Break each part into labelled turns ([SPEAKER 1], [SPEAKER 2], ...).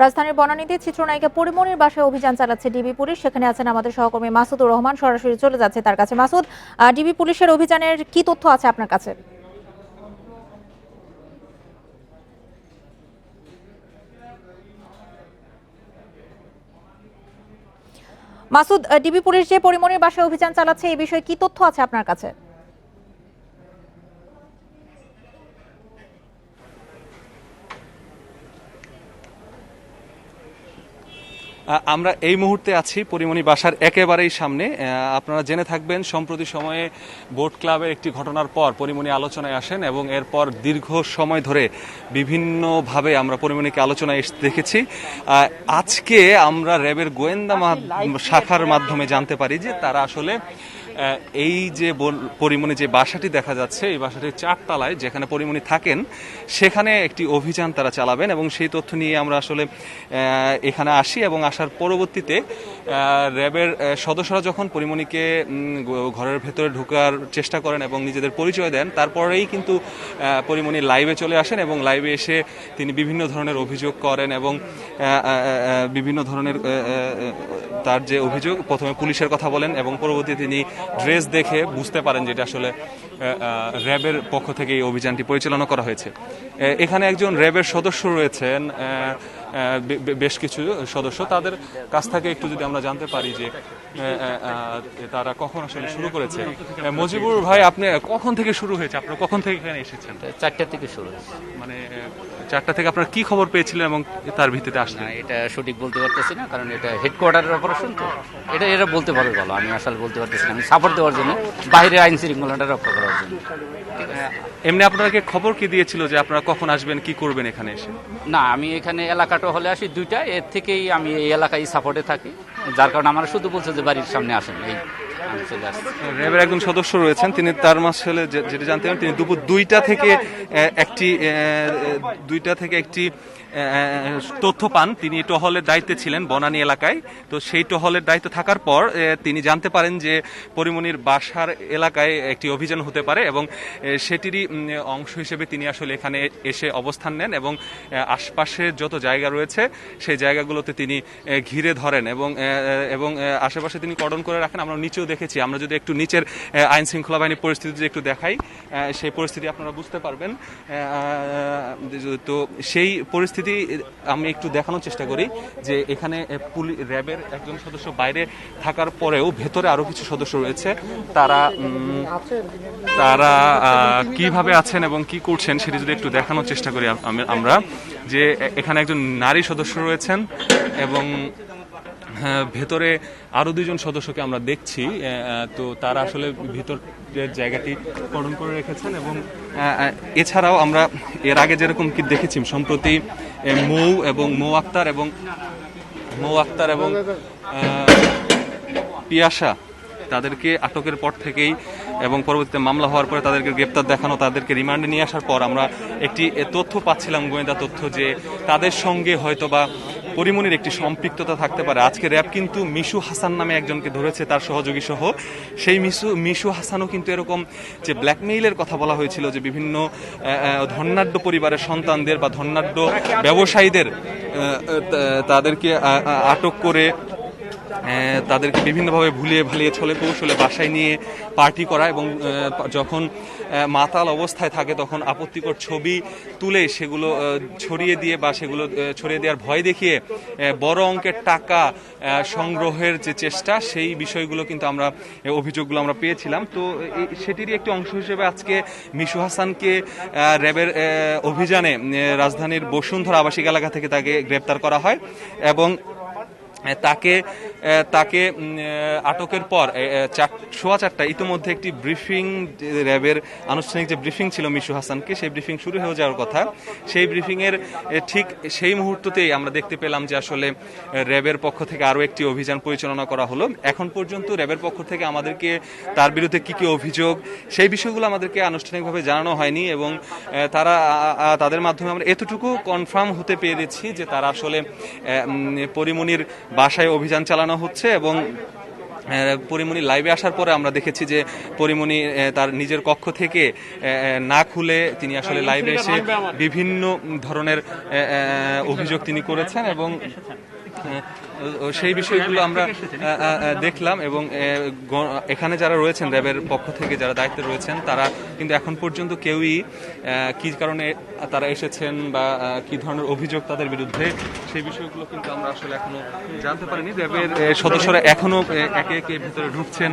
[SPEAKER 1] রাজধানীর বনানীতে চিত্রনায়িকা পরিমণির বাসায় অভিযান চালাচ্ছে ডিবি পুলিশ। সেখানে আছেন আমাদের সহকর্মী মাসুদুর রহমান। সরাসরি চলে যাচ্ছে তার কাছে। মাসুদ, ডিবি পুলিশের অভিযানের কি তথ্য আছে আপনার কাছে? মাসুদ, ডিবি পুলিশ যে পরিমণির বাসায় অভিযান চালাচ্ছে এই বিষয়ে কি তথ্য আছে আপনার কাছে?
[SPEAKER 2] আমরা এই মুহূর্তে আছি পরিমণি বাসার একেবারেই সামনে। আপনারা জেনে থাকবেন সম্প্রতি সময়ে বোট ক্লাবের একটি ঘটনার পর পরিমণি আলোচনায় আসেন এবং এরপর দীর্ঘ সময় ধরে বিভিন্নভাবে আমরা পরিমণিকে আলোচনায় দেখেছি। আজকে আমরা র্যাবের গোয়েন্দা শাখার মাধ্যমে জানতে পারি যে তারা আসলে এই যে পরিমণি যে বাসাটি দেখা যাচ্ছে এই বাসাটির 4 তলায় যেখানে পরিমণি থাকেন সেখানে একটি অভিযান তারা চালাবেন এবং সেই তথ্য নিয়ে আমরা আসলে এখানে আসি এবং আসার পরবর্তীতে র্যাবের সদস্যরা যখন পরিমণিকে ঘরের ভেতরে ঢোকার চেষ্টা করেন এবং নিজেদের পরিচয় দেন তারপরেই কিন্তু পরিমণি লাইভে চলে আসেন এবং লাইভে এসে তিনি বিভিন্ন ধরনের অভিযোগ করেন এবং বিভিন্ন ধরনের তার যে অভিযোগ প্রথমে পুলিশের কথা বলেন এবং পরবর্তীতে তিনি ড্রেস দেখে বুঝতে পারেন যেটা আসলে র্যাবের পক্ষ থেকে এই অভিযানটি পরিচালনা করা হয়েছে। এখানে একজন র্যাবের সদস্য রয়েছেন, বেশ কিছু সদস্য, তাদের কাছ থেকে একটু যদি আমরা জানতে পারি যে তারা কখন আসলে শুরু করেছে। মজিবুর ভাই, আপনি কখন থেকে শুরু হয়েছে? আপনারা কখন থেকে এখানে এসেছেন?
[SPEAKER 3] 4টা থেকে শুরু হয়েছে।
[SPEAKER 2] মানে 4টা থেকে আপনারা কি খবর পেয়েছিলেন এবং তার ভিত্তিতে আসলেন?
[SPEAKER 3] এটা সঠিক বলতে পারতেছি না, কারণ এটা হেডকোয়ার্টারের অপারেশন, তো এটা বলতে পারবে ভালো। আমি আসলে বলতে পারতেছি না। আমি সাপোর্ট দেওয়ার জন্য, বাইরে আইন শৃঙ্খলাটা রক্ষা করার জন্য।
[SPEAKER 2] এমনি আপনাকে খবর কি দিয়েছিল যে আপনারা কখন আসবেন, কি করবেন এখানে এসে?
[SPEAKER 3] না, আমি এখানে এলাকাটা হলে আসি 2টা, এর থেকেই আমি এই এলাকায় সাপোর্টে থাকি, যার কারণে আমার শুধু বলছে যে বাড়ির সামনে আসেন, এই আমি চলে আসছি।
[SPEAKER 2] র্যাবের একজন সদস্য রয়েছেন, তিনি তার মাসলে যেটা জানতে পারেন তিনি দুপুর 2টা থেকে একটি তথ্য পান। তিনি টহলের দায়িত্বে ছিলেন বনানী এলাকায়। তো সেই টহলের দায়িত্ব থাকার পর তিনি জানতে পারেন যে পরিমণির বাসার এলাকায় একটি অভিযান হতে পারে এবং সেটিরই অংশ হিসেবে তিনি আসলে এখানে এসে অবস্থান নেন এবং আশপাশের যত জায়গা রয়েছে সেই জায়গাগুলোতে তিনি ঘিরে ধরেন এবং আশেপাশে তিনি কর্ডন করে রাখেন। আমরা নিচেও দেখেছি। আমরা যদি একটু নিচের আইন শৃঙ্খলা বাহিনীর পরিস্থিতি যদি একটু দেখাই, সেই পরিস্থিতি আপনারা বুঝতে পারবেন। তো সেই পরিস্থিতি আমি একটু দেখানোর চেষ্টা করি যে এখানে র্যাবের একজন সদস্য বাইরে থাকার পরেও ভেতরে আরো কিছু সদস্য রয়েছে। তারা কিভাবে আছেন এবং কি করছেন সেটি যদি একটু দেখানোর চেষ্টা করি আমরা, যে এখানে একজন নারী সদস্য রয়েছেন এবং ভেতরে আরো 2জন সদস্যকে আমরা দেখছি। তো তারা আসলে ভিতরের জায়গাটি কর্ডন করে রেখেছেন এবং এছাড়াও আমরা এর আগে যেরকম কি দেখেছি সম্প্রতি মৌ আক্তার এবং পিয়াসা, তাদেরকে আটকের পর থেকেই এবং পরবর্তীতে মামলা হওয়ার পরে তাদেরকে গ্রেপ্তার দেখানো, তাদেরকে রিমান্ডে নিয়ে আসার পর আমরা একটি তথ্য পাচ্ছিলাম, গোয়েন্দা তথ্য, যে তাদের সঙ্গে হয়তোবা পরিমণির একটি সম্পৃক্ততা থাকতে পারে। আজকে র্যাব কিন্তু মিশু হাসান নামে একজনকে ধরেছে, তার সহযোগী সহ। সেই মিশু হাসানও কিন্তু এরকম যে ব্ল্যাকমেইলের কথা বলা হয়েছিল, যে বিভিন্ন ধনাঢ্য পরিবারের সন্তানদের বা ধনাঢ্য ব্যবসায়ীদের তাদেরকে আটক করে তাদেরকে বিভিন্নভাবে ভুলিয়ে ভালিয়ে ছলে কৌশলে বাসায় নিয়ে পার্টি করা এবং যখন মাতাল অবস্থায় থাকে তখন আপত্তিকর ছবি তুলে সেগুলো ছড়িয়ে দিয়ে বা সেগুলো ছড়িয়ে দেওয়ার ভয় দেখিয়ে বড় অঙ্কের টাকা সংগ্রহের যে চেষ্টা, সেই বিষয়গুলো কিন্তু অভিযোগগুলো আমরা পেয়েছিলাম। তো সেটিরই একটি অংশ হিসেবে আজকে মিশু হাসানকে র্যাবের অভিযানে রাজধানীর বসুন্ধরা আবাসিক এলাকা থেকে তাকে গ্রেপ্তার করা হয় এবং তাকে আটকের পর 4:15 ইতিমধ্যে একটি ব্রিফিং, র্যাবের আনুষ্ঠানিক যে ব্রিফিং ছিল মিশু হাসানকে, সেই ব্রিফিং শুরু হয়ে যাওয়ার কথা। সেই ব্রিফিংয়ের ঠিক সেই মুহূর্ততেই আমরা দেখতে পেলাম যে আসলে র্যাবের পক্ষ থেকে আরও একটি অভিযান পরিচালনা করা হলো। এখন পর্যন্ত র্যাবের পক্ষ থেকে আমাদেরকে তার বিরুদ্ধে কি অভিযোগ, সেই বিষয়গুলো আমাদেরকে আনুষ্ঠানিকভাবে জানানো হয়নি এবং তাদের মাধ্যমে আমরা এতটুকু কনফার্ম হতে পেরেছি যে তারা আসলে পরিমণির বাসায় অভিযান চালানো হচ্ছে এবং পরিমণি লাইভে আসার পরে আমরা দেখেছি যে পরিমণি তার নিজের কক্ষ থেকে না খুলে তিনি আসলে লাইভে এসে বিভিন্ন ধরনের অভিযোগ তিনি করেছেন এবং সেই বিষয়গুলো আমরা দেখলাম এবং এখানে যারা রয়েছেন র্যাবের পক্ষ থেকে যারা দায়িত্বে রয়েছেন তারা কিন্তু এখন পর্যন্ত কেউই কি কারণে তারা এসেছেন বা কি ধরনের অভিযোগ তাদের বিরুদ্ধে সেই বিষয়গুলো কিন্তু আমরা আসলে এখনো জানতে পারিনি। র্যাবের সদস্যরা এখনো একে একে ভেতরে ঢুকছেন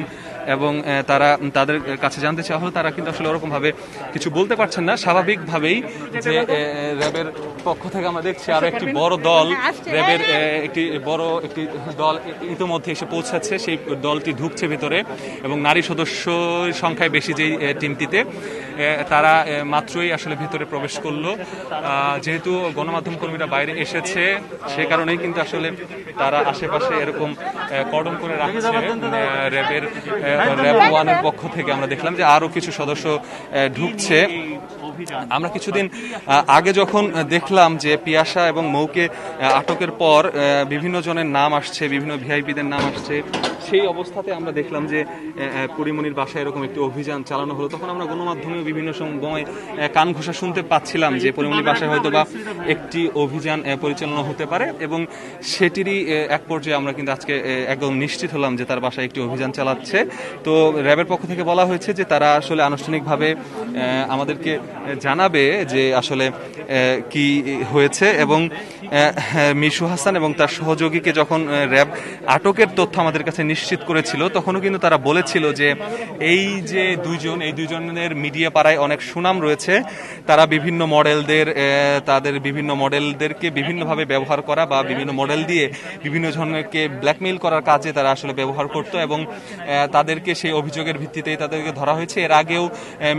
[SPEAKER 2] এবং তারা তাদের কাছে জানতে চাওয়া হলো তারা কিন্তু আসলে ওরকম ভাবে কিছু বলতে পারছেন না। স্বাভাবিকভাবেই যে র্যাবের পক্ষ থেকে আমরা দেখছি আরো একটি বড় দল র্যাবের একটি দল ইতিমধ্যে এসে পৌঁছাচ্ছে, সেই দলটি ঢুকছে ভেতরে এবং নারী সদস্য সংখ্যায় বেশি যেই টিমটিতে তারা মাত্রই আসলে ভেতরে প্রবেশ করলো। যেহেতু গণমাধ্যম কর্মীরা বাইরে এসেছে সে কারণেই কিন্তু আসলে তারা আশেপাশে এরকম কর্ডন করে রাখছে। র্যাব 1-এর পক্ষ থেকে আমরা দেখলাম যে আরো কিছু সদস্য ঢুকছে। আমরা কিছুদিন আগে যখন দেখলাম যে পিয়াসা এবং মৌকে আটকের পর বিভিন্ন জনের নাম আসছে, বিভিন্ন ভিআইপিদের নাম আসছে, সেই অবস্থাতে আমরা দেখলাম যে পরিমণির বাসায় এরকম একটি অভিযান চালানো হলো। তখন আমরা গণমাধ্যমেও বিভিন্ন সময় কান ঘোষা শুনতে পাচ্ছিলাম যে পরিমণির বাসায় হয়তো বা একটি অভিযান পরিচালনা হতে পারে এবং সেটিরই এক পর্যায়ে আমরা কিন্তু আজকে একদম নিশ্চিত হলাম যে তার বাসায় একটি অভিযান চালাচ্ছে। তো র্যাবের পক্ষ থেকে বলা হয়েছে যে তারা আসলে আনুষ্ঠানিকভাবে আমাদেরকে জানাবে যে আসলে কি হয়েছে এবং মিশু হাসান এবং তার সহযোগীকে যখন র্যাব আটকের তথ্য আমাদের কাছে নিশ্চিত করেছিল তখনও কিন্তু তারা বলেছিল যে এই যে এই দুইজনের মিডিয়া পাড়ায় অনেক সুনাম রয়েছে, তারা বিভিন্ন মডেলদেরকে বিভিন্নভাবে ব্যবহার করা বা বিভিন্ন মডেল দিয়ে বিভিন্ন জনকে ব্ল্যাকমেইল করার কাজে তারা আসলে ব্যবহার করত এবং তাদেরকে সেই অভিযোগের ভিত্তিতেই তাদেরকে ধরা হয়েছে। এর আগেও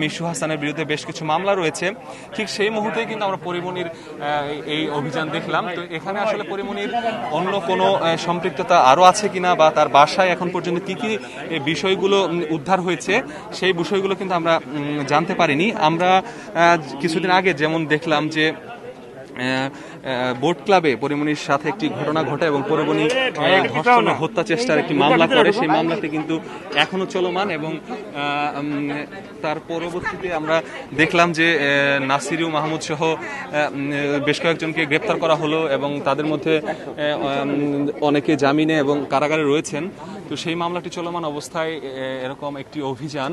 [SPEAKER 2] মিশু হাসানের বিরুদ্ধে বেশ কিছু মামলা রয়েছে। ঠিক সেই মুহূর্তেই কিন্তু আমরা পরিমণির এই অভিযান দেখলাম। তো এখানে আসলে পরিমণির অন্য কোনো সম্পৃক্ততা আরো আছে কিনা বা তার বাসায় এখন পর্যন্ত কি কি বিষয়গুলো উদ্ধার হয়েছে সেই বিষয়গুলো কিন্তু আমরা জানতে পারিনি। আমরা কিছুদিন আগে যেমন দেখলাম যে বোট ক্লাবে পরিমণির সাথে একটি ঘটনা ঘটে এবং পরিমণি ধর্ষণ ও হত্যা চেষ্টার একটি মামলা করে, সেই মামলাতে কিন্তু এখনো চলমান এবং তার পরবর্তীতে আমরা দেখলাম যে নাসিরু মাহমুদ সহ বেশ কয়েকজনকে গ্রেপ্তার করা হলো এবং তাদের মধ্যে অনেকে জামিনে এবং কারাগারে রয়েছেন। তো সেই মামলাটি চলমান অবস্থায় এরকম একটি অভিযান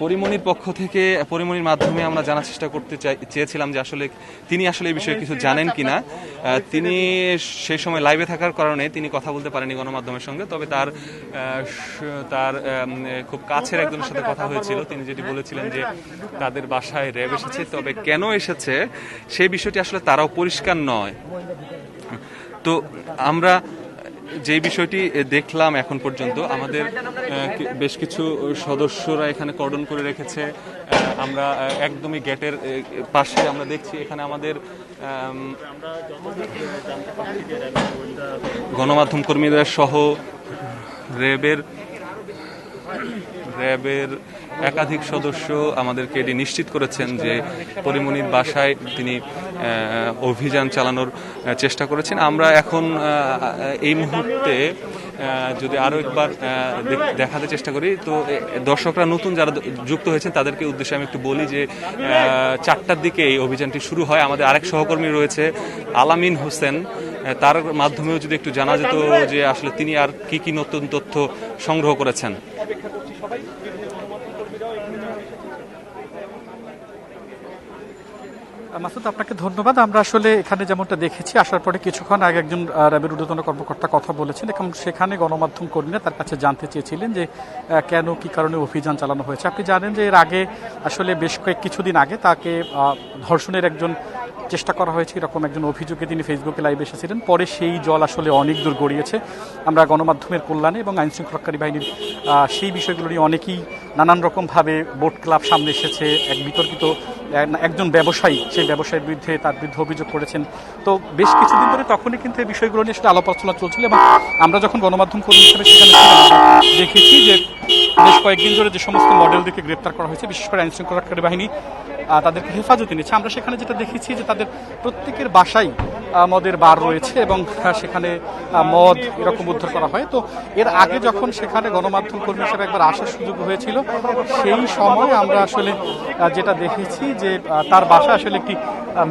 [SPEAKER 2] পরিমণির পক্ষ থেকে পরিমণির মাধ্যমে আমরা জানার চেষ্টা করতে চেয়েছিলাম যে আসলে তিনি আসলে এই বিষয়ে কিছু জানেন কিনা। তিনি সেই সময় লাইভে থাকার কারণে তিনি কথা বলতে পারেনি গণমাধ্যমের সঙ্গে, তবে তার খুব কাছের একজনের সাথে কথা হয়েছিল। তিনি যেটি বলেছিলেন যে তাদের বাসায় র্যাব এসেছে, তবে কেন এসেছে সেই বিষয়টি আসলে তারাও পরিষ্কার নয়। তো আমরা যে বিষয়টি দেখলাম এখন পর্যন্ত আমাদের বেশ কিছু সদস্যরা এখানে কর্ডন করে রেখেছে। আমরা একদমই গেটের পাশে আমরা দেখছি এখানে আমাদের গণমাধ্যম কর্মীরা সহ র্যাবের একাধিক সদস্য আমাদেরকে এটি নিশ্চিত করেছেন যে পরিমণির বাসায় তিনি অভিযান চালানোর চেষ্টা করেছেন। আমরা এখন এই মুহূর্তে যদি আরো একবার দেখাতে চেষ্টা করি, তো দর্শকরা নতুন যারা যুক্ত হয়েছেন তাদেরকে উদ্দেশ্যে আমি একটু বলি যে 4টার দিকে এই অভিযানটি শুরু হয়। আমাদের আরেক সহকর্মী রয়েছে আলামিন হোসেন, তার মাধ্যমেও যদি একটু জানা যেত যে আসলে তিনি আর কি কি নতুন তথ্য সংগ্রহ করেছেন।
[SPEAKER 4] মাসুদ, আপনাকে ধন্যবাদ। আমরা আসলে এখানে যেমনটা দেখেছি আসার পরে কিছুক্ষণ আগে একজন র্যাবের ঊর্ধ্বতন কর্মকর্তা কথা বলেছেন এবং সেখানে গণমাধ্যম কর্মীরা তার কাছে জানতে চেয়েছিলেন যে কেন কি কারণে অভিযান চালানো হয়েছে। আপনি জানেন যে এর আগে আসলে বেশ কিছুদিন আগে তাকে ধর্ষণের একজন চেষ্টা করা হয়েছে, এরকম একজন অভিযোগে তিনি ফেসবুকে লাইভে এসেছিলেন। পরে সেই জল আসলে অনেক দূর গড়িয়েছে। আমরা গণমাধ্যমের কল্যাণে এবং আইনশৃঙ্খলাকারী বাহিনীর সেই বিষয়গুলো নিয়ে অনেকেই নানান রকমভাবে বোট ক্লাব সামনে এসেছে। এক বিতর্কিত একজন ব্যবসায়ী, সেই ব্যবসায়ীর বিরুদ্ধে তার বিরুদ্ধে অভিযোগ করেছেন। তো বেশ কিছুদিন ধরে তখনই কিন্তু এই বিষয়গুলো নিয়ে আসলে আলাপ আলোচনা চলছিল এবং আমরা যখন গণমাধ্যম কর্মী হিসেবে সেখানে দেখেছি যে বেশ কয়েকদিন ধরে যে সমস্ত মডেলদেরকে গ্রেপ্তার করা হয়েছে, বিশেষ করে আইনশৃঙ্খলাকারী বাহিনী তাদেরকে হেফাজতে নিয়েছে। আমরা সেখানে যেটা দেখেছি যে তাদের প্রত্যেকের বাসায় মদের বার রয়েছে এবং সেখানে মদ এরকম উদ্ধার করা হয়। তো এর আগে যখন সেখানে গণমাধ্যম কর্মী হিসেবে একবার আসার সুযোগ হয়েছিল, সেই সময় আমরা আসলে যেটা দেখেছি যে তার বাসা আসলে একটি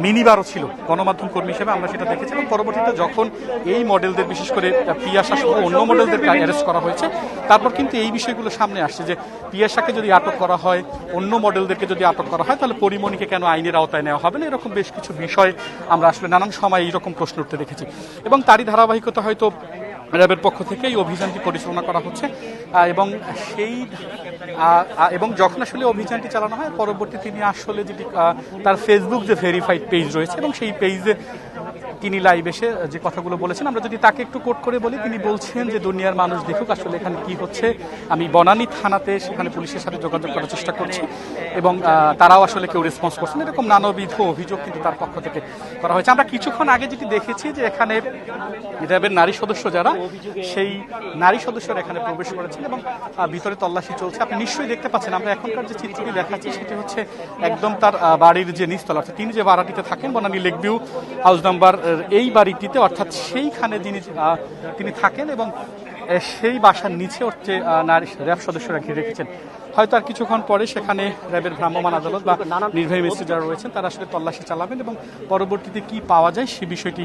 [SPEAKER 4] মিনি বারও ছিল। গণমাধ্যম কর্মী হিসেবে আমরা সেটা দেখেছি এবং পরবর্তীতে যখন এই মডেলদের, বিশেষ করে পিয়াসা সহ অন্য মডেলদেরকে অ্যারেস্ট করা হয়েছে, তারপর কিন্তু এই বিষয়গুলো সামনে আসছে যে পিয়াসাকে যদি আটক করা হয়, অন্য মডেলদেরকে যদি আটক করা হয়, তাহলে পরিমণিকে কেন আইনের আওতায় নেওয়া হবে না, এরকম বেশ কিছু বিষয় আমরা আসলে নানান সময় এইরকম প্রশ্ন উঠতে দেখেছি। এবং তারই ধারাবাহিকতা হয়তো র্যাবের পক্ষ থেকে এই অভিযানটি পরিচালনা করা হচ্ছে এবং এবং যখন আসলে অভিযানটি চালানো হয়, পরবর্তী তিনি আসলে যেটি তার ফেসবুক যে ভেরিফাইড পেজ রয়েছে এবং সেই পেজে তিনি লাইভ এসে যে কথাগুলো বলেছেন, আমরা যদি তাকে একটু কোট করে বলি, তিনি বলছেন যে দুনিয়ার মানুষ দেখুক আসলে এখানে কি হচ্ছে। আমি বনানী থানাতে সেখানে পুলিশের সাথে যোগাযোগ করার চেষ্টা করছি এবং তারাও আসলে কেউ রেসপন্স করছেন। এরকম নানাবিধ অভিযোগ কিন্তু তার পক্ষ থেকে করা হয়েছে। আমরা কিছুক্ষণ আগে যেটি দেখেছি যে এখানে র্যাবের নারী সদস্য যারা, সেই নারী সদস্যরা এখানে প্রবেশ করেছেন এবং ভিতরে তল্লাশি চলছে। আপনি নিশ্চয়ই দেখতে পাচ্ছেন, আমরা এখনকার যে চিত্রটি দেখাচ্ছি সেটি হচ্ছে একদম তার বাড়ির যে নিচতলা, অর্থাৎ তিনি যে বাড়িটিতে থাকেন বনানী লেকভিউ হাউস নাম্বার, এই বাড়িটিতে, অর্থাৎ সেইখানে তিনি থাকেন এবং সেই বাসার নিচে হচ্ছে নারী র্যাব সদস্যরা ঘিরে রেখেছেন। হয়তো আর কিছুক্ষণ পরে সেখানে র্যাবের ভ্রাম্যমাণ আদালত বা নির্বাহী ম্যাজিস্ট্রেট যারা রয়েছেন তারা আসলে তল্লাশি চালাবেন এবং পরবর্তীতে কি পাওয়া যায় সে বিষয়টি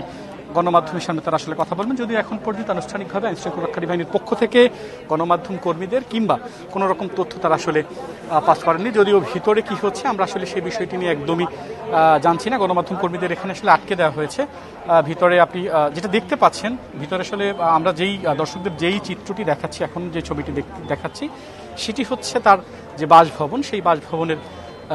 [SPEAKER 4] গণমাধ্যমের সামনে তারা আসলে কথা বলবেন। যদিও এখন পর্যন্ত আনুষ্ঠানিকভাবে আইনশৃঙ্খলা রক্ষাকারী বাহিনীর পক্ষ থেকে গণমাধ্যম কর্মীদের কিংবা কোনো রকম তথ্য তারা আসলে পাস করেননি। যদিও ভিতরে কি হচ্ছে আমরা আসলে সেই বিষয়টি নিয়ে একদমই জানছি না। গণমাধ্যম কর্মীদের এখানে আসলে আটকে দেওয়া হয়েছে। ভিতরে আপনি যেটা দেখতে পাচ্ছেন, ভিতরে আসলে আমরা যেই দর্শকদের যেই চিত্রটি দেখাচ্ছি, এখন যে ছবিটি দেখাচ্ছি, সেটি হচ্ছে তার যে বাসভবন, সেই বাসভবনের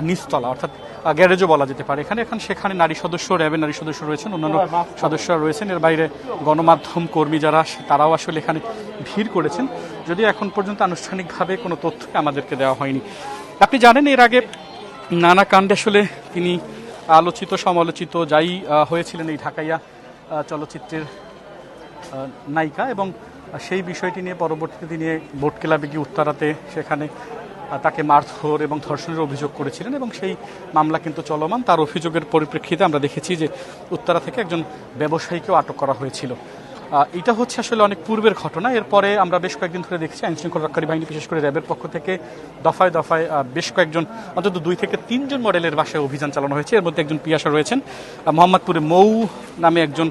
[SPEAKER 4] নিচতলা, অর্থাৎ গ্যারেজও বলা যেতে পারে। সেখানে নারী সদস্য, র্যাবের নারী সদস্য রয়েছেন, অন্যান্য সদস্যরা রয়েছেন। এর বাইরে গণমাধ্যম কর্মী যারা, তারাও আসলে এখানে ভিড় করেছেন। যদিও এখন পর্যন্ত আনুষ্ঠানিকভাবে কোনো তথ্য আমাদেরকে দেওয়া হয়নি। আপনি জানেন, এর আগে নানা কাণ্ডে আসলে তিনি আলোচিত সমালোচিত যাই হয়েছিলেন এই ঢাকাইয়া চলচ্চিত্রের নায়িকা, এবং সেই বিষয়টি নিয়ে পরবর্তীতে তিনি বোট ক্লাবে গিয়ে উত্তরাতে সেখানে তাকে মারধর এবং ধর্ষণের অভিযোগ করেছিলেন এবং সেই মামলা কিন্তু চলমান। তার অভিযোগের পরিপ্রেক্ষিতে আমরা দেখেছি যে উত্তরা থেকে একজন ব্যবসায়ীকেও আটক করা হয়েছিল। এটা হচ্ছে আসলে অনেক পূর্বের ঘটনা। এরপরে আমরা বেশ কয়েকদিন ধরে দেখছি আইনশৃঙ্খলা রক্ষাকারী বাহিনী, বিশেষ করে র্যাবের পক্ষ থেকে দফায় দফায় বেশ কয়েকজন, অন্তত 2 থেকে 3 জন মডেলের বাসায় অভিযান চালানো হয়েছে। এর মধ্যে একজন পিয়াসা রয়েছেন, মোহাম্মদপুরে মৌ নামে একজন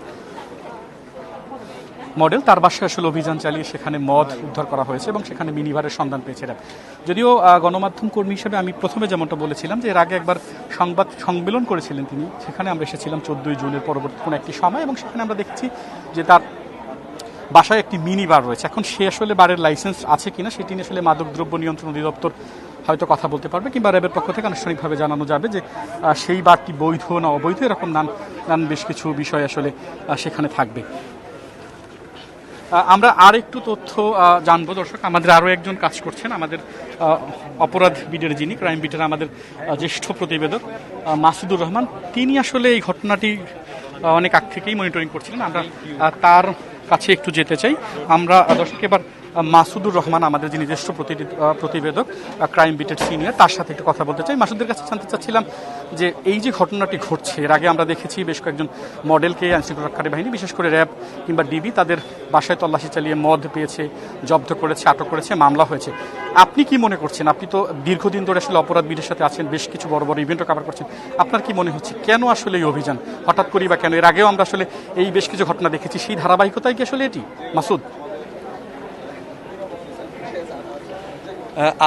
[SPEAKER 4] মডেল, তার বাসায় আসলে অভিযান চালিয়ে সেখানে মদ উদ্ধার করা হয়েছে এবং সেখানে মিনিভারের সন্ধান পেয়েছে র্যাব। যদিও গণমাধ্যম কর্মী হিসেবে আমি প্রথমে যেমনটা বলেছিলাম যে এর আগে একবার সংবাদ সম্মেলন করেছিলেন তিনি, সেখানে আমরা এসেছিলাম 14 জুনের পরবর্তী কোনো একটি সময়, এবং সেখানে আমরা দেখছি যে তার বাসায় একটি মিনি বার রয়েছে। এখন সে আসলে বারের লাইসেন্স আছে কিনা সেটি নিয়ে আসলে মাদকদ্রব্য নিয়ন্ত্রণ অধিদপ্তর হয়তো কথা বলতে পারবে, কিংবা র্যাবের পক্ষ থেকে আনুষ্ঠানিকভাবে জানানো যাবে যে সেই বারটি বৈধ না অবৈধ, এরকম নান বেশ কিছু বিষয় আসলে সেখানে থাকবে। আমরা আর একটু তথ্য জানবো। দর্শক, আমাদের আরও একজন কাজ করছেন, আমাদের অপরাধ বিটের যিনি, ক্রাইম বিটের আমাদের জ্যেষ্ঠ প্রতিবেদক মাসুদুর রহমান, তিনি আসলে এই ঘটনাটি অনেক আগ থেকেই মনিটরিং করছিলেন। আমরা তার কাছে একটু যেতে চাই। আমরা দর্শক এবার মাসুদুর রহমান, আমাদের যিনি জ্যেষ্ঠ প্রতিবেদক, ক্রাইম বিটের সিনিয়র, তার সাথে একটু কথা বলতে চাই। মাসুদের কাছে জানতে চাচ্ছিলাম যে এই যে ঘটনাটি ঘটছে, এর আগে আমরা দেখেছি বেশ কয়েকজন মডেলকে আইনশৃঙ্খলা রক্ষাকারী বাহিনী, বিশেষ করে র্যাব কিংবা ডিবি, তাদের বাসায় তল্লাশি চালিয়ে মদ পেয়েছে, জব্দ করেছে, আটক করেছে, মামলা হয়েছে। আপনি কি মনে করছেন? আপনি তো দীর্ঘদিন ধরে আসলে অপরাধ বিটের সাথে আছেন, বেশ কিছু বড় বড় ইভেন্টও কভার করছেন। আপনার কি মনে হচ্ছে কেন আসলে এই অভিযান হঠাৎ করি, বা কেন? এর আগেও আমরা আসলে এই বেশ কিছু ঘটনা দেখেছি, সেই ধারাবাহিকতায় কি আসলে এটি? মাসুদ।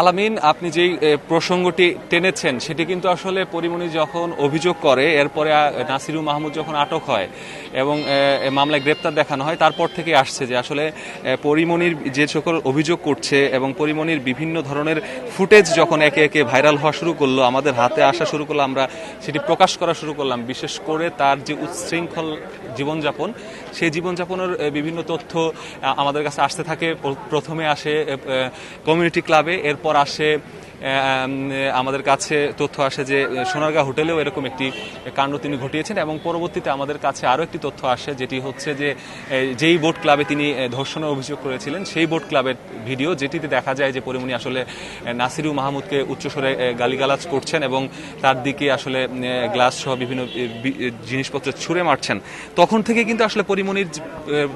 [SPEAKER 2] আলামিন, আপনি যেই প্রসঙ্গটি টেনেছেন সেটি কিন্তু আসলে পরিমণি যখন অভিযোগ করে, এরপরে নাসিরুল মাহমুদ যখন আটক হয় এবং মামলায় গ্রেপ্তার দেখানো হয়, তারপর থেকে আসছে যে আসলে পরিমণির যে সকল অভিযোগ করছে এবং পরিমণির বিভিন্ন ধরনের ফুটেজ যখন একে একে ভাইরাল হওয়া শুরু করলো, আমাদের হাতে আসা শুরু করলো, আমরা সেটি প্রকাশ করা শুরু করলাম। বিশেষ করে তার যে উচ্ছৃঙ্খল জীবনযাপন, সেই জীবনযাপনের বিভিন্ন তথ্য আমাদের কাছে আসতে থাকে। প্রথমে আসে কমিউনিটি ক্লাবে, এরপর আসে আমাদের কাছে তথ্য আসে যে সোনারগাঁ হোটেলেও এরকম একটি কাণ্ড তিনি ঘটিয়েছেন, এবং পরবর্তীতে আমাদের কাছে আরও একটি তথ্য আসে যেটি হচ্ছে যে যেই বোট ক্লাবে তিনি ধর্ষণের অভিযোগ করেছিলেন সেই বোট ক্লাবের ভিডিও, যেটিতে দেখা যায় যে পরিমণি আসলে নাসিরু মাহমুদকে উচ্চস্বরে গালিগালাজ করছেন এবং তার দিকে আসলে গ্লাস সহ বিভিন্ন জিনিসপত্র ছুঁড়ে মারছেন। তখন থেকে কিন্তু আসলে পরিমণির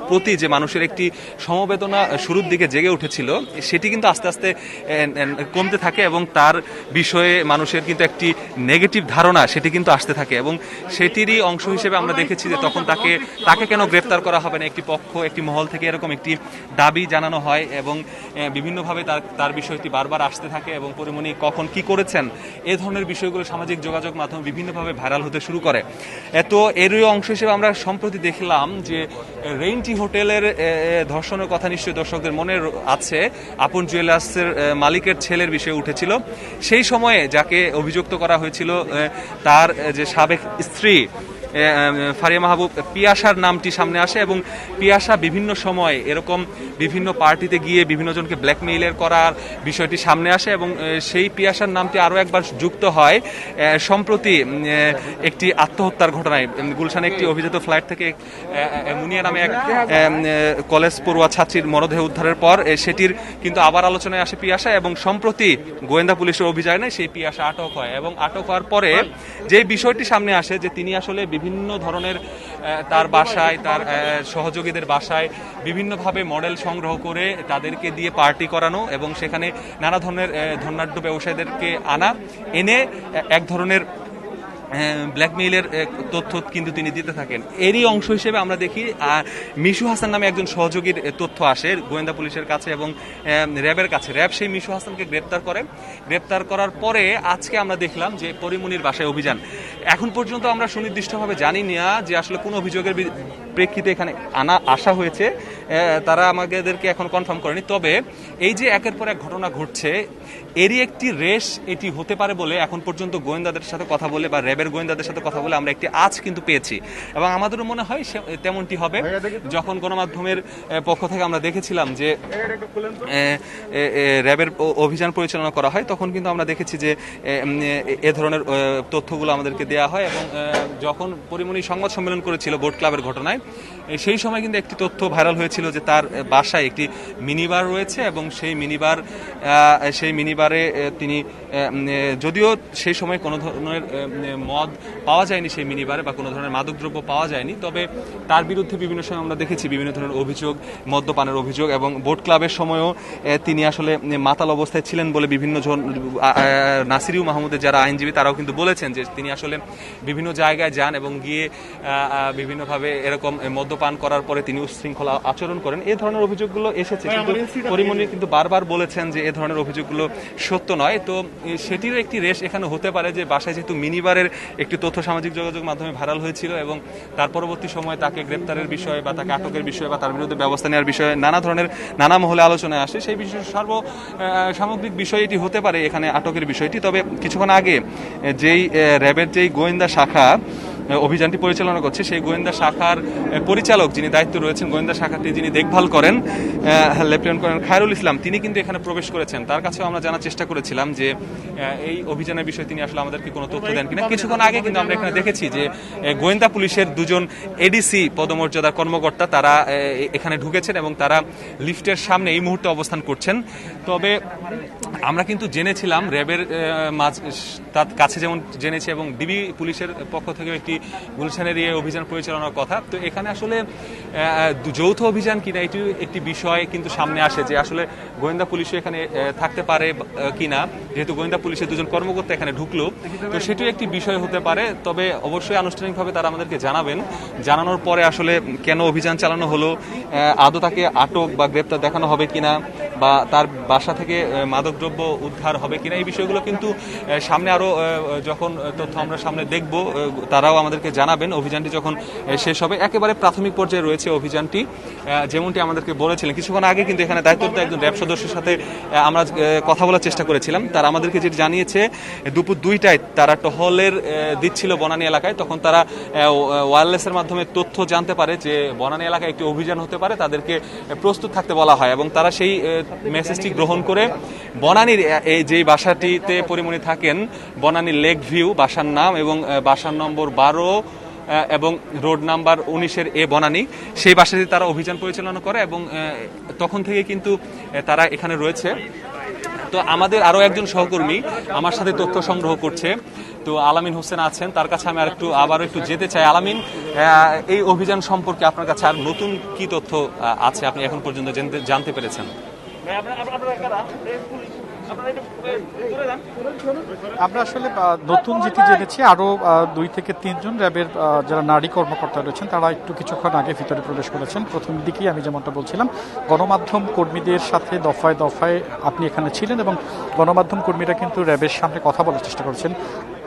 [SPEAKER 2] প্রতি যে মানুষের একটি সমবেদনা শুরুর দিকে জেগে উঠেছিল সেটি কিন্তু আস্তে আস্তে কমতে থাকে এবং তার বিষয়ে মানুষের কিন্তু একটি নেগেটিভ ধারণা সেটি কিন্তু আসতে থাকে, এবং সেটিরই অংশ হিসেবে আমরা দেখেছি যে তখন তাকে কেন গ্রেফতার করা হবে না, একটি পক্ষ একটি মহল থেকে এরকম একটি দাবি জানানো হয় এবং বিভিন্নভাবে তার বিষয়টি বারবার আসতে থাকে এবং পরিমণি কখন কি করেছেন এ ধরনের বিষয়গুলো সামাজিক যোগাযোগ মাধ্যমে বিভিন্নভাবে ভাইরাল হতে শুরু করে। তো এরই অংশ হিসেবে আমরা সম্প্রতি দেখলাম যে রেইনটি হোটেলের ধর্ষণের কথা নিশ্চয়ই দর্শকদের মনে আছে, আপন জুয়েলার্সের মালিকের ছেলের বিষয়ে উঠেছিল। সেই সময়ে যাকে অভিযুক্ত করা হয়েছিল তার যে সাবেক স্ত্রী ফারিয়া মাহবুব পিয়াসার নামটি সামনে আসে এবং পিয়াসা বিভিন্ন সময় এরকম বিভিন্ন পার্টিতে গিয়ে বিভিন্ন জনকে ব্ল্যাকমেইলের করার বিষয়টি সামনে আসে এবং সেই পিয়াসার নামটি আরও একবার যুক্ত হয় সম্প্রতি একটি আত্মহত্যার ঘটনায়। গুলশানে একটি অভিজাত ফ্লাইট থেকে মুনিয়া নামে এক কলেজ পড়ুয়া ছাত্রীর মরদেহ উদ্ধারের পর সেটির কিন্তু আবার আলোচনায় আসে পিয়াসা, এবং সম্প্রতি গোয়েন্দা পুলিশের অভিযানে সেই পিয়াসা আটক হয় এবং আটক হওয়ার পরে যে বিষয়টি সামনে আসে যে তিনি আসলে বিভিন্ন ধরনের তার বাসায় তার সহযোগীদের বাসায় বিভিন্নভাবে মডেল সংগ্রহ করে তাদেরকে দিয়ে পার্টি করানো এবং সেখানে নানা ধরনের ধনাঢ্য ব্যবসায়ীদেরকে এনে এক ধরনের ব্ল্যাকমেইলের তথ্য কিন্তু তিনি দিতে থাকেন। এরই অংশ হিসেবে আমরা দেখি মিশু হাসান নামে একজন সহযোগীর তথ্য আসে গোয়েন্দা পুলিশের কাছে এবং র্যাবের কাছে। র্যাব সেই মিশু হাসানকে গ্রেপ্তার করে। গ্রেপ্তার করার পরে আজকে আমরা দেখলাম যে পরিমণির বাসায় অভিযান। এখন পর্যন্ত আমরা সুনির্দিষ্টভাবে জানি না যে আসলে কোন অভিযোগের প্রেক্ষিতে এখানে আসা হয়েছে, তারা আমাদেরকে এখন কনফার্ম করেনি। তবে এই যে একের পর এক ঘটনা ঘটছে এরই একটি রেশ এটি হতে পারে বলে এখন পর্যন্ত গোয়েন্দাদের সাথে কথা বলে বা র্যাবের গোয়েন্দাদের সাথে কথা বলে আমরা একটি আজ কিন্তু পেয়েছি, এবং আমাদেরও মনে হয় তেমনটি হবে। যখন গণমাধ্যমের পক্ষ থেকে আমরা দেখেছিলাম যে র্যাবের অভিযান পরিচালনা করা হয় তখন কিন্তু আমরা দেখেছি যে এ ধরনের তথ্যগুলো আমাদেরকে দেওয়া হয়, এবং যখন পরিমণি সংবাদ সম্মেলন করেছিল বোট ক্লাবের ঘটনায় সেই সময় কিন্তু একটি তথ্য ভাইরাল হয়েছিল যে তার বাসায় একটি মিনিবার রয়েছে এবং সেই মিনিবারে তিনি যদিও সেই সময় কোনো ধরনের মদ পাওয়া যায়নি সেই মিনিবারে বা কোনো ধরনের মাদকদ্রব্য পাওয়া যায়নি, তবে তার বিরুদ্ধে বিভিন্ন সময় আমরা দেখেছি বিভিন্ন ধরনের অভিযোগ, মদ্যপানের অভিযোগ, এবং বোট ক্লাবের সময়ও তিনি আসলে মাতাল অবস্থায় ছিলেন বলে বিভিন্ন জন নাসিরু মাহমুদের যারা আইনজীবী তারাও কিন্তু বলেছেন যে তিনি আসলে বিভিন্ন জায়গায় যান এবং গিয়ে বিভিন্নভাবে এরকম মদ্যপান করার পরে তিনি উচ্ছৃঙ্খলা আচরণ করেন। এই ধরনের অভিযোগগুলো এসেছে, কিন্তু পরিমণি কিন্তু বারবার বলেছেন যে এ ধরনের অভিযোগগুলো সত্য নয়। তো সেটির একটি রেশ এখানে হতে পারে যে বাসায় যেহেতু মিনিবারের একটি তথ্য সামাজিক যোগাযোগ মাধ্যমে ভাইরাল হয়েছিল এবং তার পরবর্তী সময়ে তাকে গ্রেপ্তারের বিষয়ে বা তাকে আটকের বিষয়ে বা তার বিরুদ্ধে ব্যবস্থা নেওয়ার বিষয়ে নানা মহলে আলোচনায় আসে, সেই বিষয়ে সামগ্রিক বিষয় এটি হতে পারে এখানে আটকের বিষয়টি। তবে কিছুক্ষণ আগে যেই র্যাবের যেই গোয়েন্দা শাখা অভিযানটি পরিচালনা করছে সেই গোয়েন্দা শাখার পরিচালক যিনি দায়িত্ব রয়েছেন, গোয়েন্দা শাখাটি যিনি দেখভাল করেন লেফটেন্যান্ট কর্নেল খায়রুল ইসলাম, তিনি কিন্তু এখানে প্রবেশ করেছেন। তার কাছেও আমরা জানার চেষ্টা করেছিলাম যে এই অভিযানের বিষয়ে তিনি আসলে আমাদেরকে কোনো তথ্য দেন কিনা। কিছুক্ষণ আগে কিন্তু আমরা এখানে দেখেছি যে গোয়েন্দা পুলিশের দুজন এডিসি পদমর্যাদার কর্মকর্তা তারা এখানে ঢুকেছেন এবং তারা লিফটের সামনে এই মুহূর্তে অবস্থান করছেন। তবে আমরা কিন্তু জেনেছিলাম র্যাবের তার কাছে যেমন জেনেছি এবং ডিবি পুলিশের পক্ষ থেকে একটি গুলশানের অভিযান পরিচালনার কথা। তো এখানে আসলে যৌথ অভিযান কিনা এটি একটি বিষয় কিন্তু সামনে আসে যে আসলে গোয়েন্দা পুলিশও এখানে থাকতে পারে কিনা, যেহেতু গোয়েন্দা পুলিশের দুজন কর্মকর্তা এখানে ঢুকলো, তো সেটিও একটি বিষয় হতে পারে। তবে অবশ্যই আনুষ্ঠানিকভাবে তারা আমাদেরকে জানাবেন, জানানোর পরে আসলে কেন অভিযান চালানো হলো, আদৌ তাকে আটক বা গ্রেপ্তার দেখানো হবে কিনা বা তার বাসা থেকে মাদকদ্রব্য উদ্ধার হবে কিনা, এই বিষয়গুলো কিন্তু সামনে আরও যখন তথ্য আমরা সামনে দেখব তারাও আমাদেরকে জানাবেন অভিযানটি যখন শেষ হবে। একেবারে প্রাথমিক পর্যায়ে রয়েছে অভিযানটি, যেমনটি আমাদেরকে বলেছিলেন। কিছুক্ষণ আগে কিন্তু এখানে দায়িত্বরত একজন র্যাব সদস্যের সাথে আমরা কথা বলার চেষ্টা করেছিলাম। তারা আমাদেরকে যেটি জানিয়েছে দুপুর 2টায় তারা টহলের দিচ্ছিল বনানী এলাকায়, তখন তারা ওয়্যারলেসের মাধ্যমে তথ্য জানতে পারে যে বনানী এলাকায় একটি অভিযান হতে পারে, তাদেরকে প্রস্তুত থাকতে বলা হয় এবং তারা সেই মেসেজটি গ্রহণ করে বনানীর এই যে বাসাটিতে পরিমণি থাকেন, বনানী লেক ভিউ বাসার নাম এবং বাসার নম্বর 12 এবং রোড নাম্বার 19-এর বনানী, সেই বাসাতে তারা অভিযান পরিচালনা করে এবং তখন থেকে কিন্তু তারা এখানে রয়েছে। তো আমাদের আরো একজন সহকর্মী আমার সাথে তথ্য সংগ্রহ করছে, তো আলামিন হোসেন আছেন, তার কাছে আমি আবারও একটু যেতে চাই। আলামিন, এই অভিযান সম্পর্কে আপনার কাছে আর নতুন কি তথ্য আছে আপনি এখন পর্যন্ত জানতে পেরেছেন?
[SPEAKER 4] আমরা আসলে নতুন যেটি জেনেছি, আরো 2 থেকে 3 জন র্যাবের যারা নারী কর্মকর্তা রয়েছেন তারা একটু কিছুক্ষণ আগে ভিতরে প্রবেশ করেছেন। প্রথম দিকেই আমি যেমনটা বলছিলাম, গণমাধ্যম কর্মীদের সাথে দফায় দফায় আপনি এখানে ছিলেন এবং গণমাধ্যম কর্মীরা কিন্তু র্যাবের সামনে কথা বলার চেষ্টা করছেন।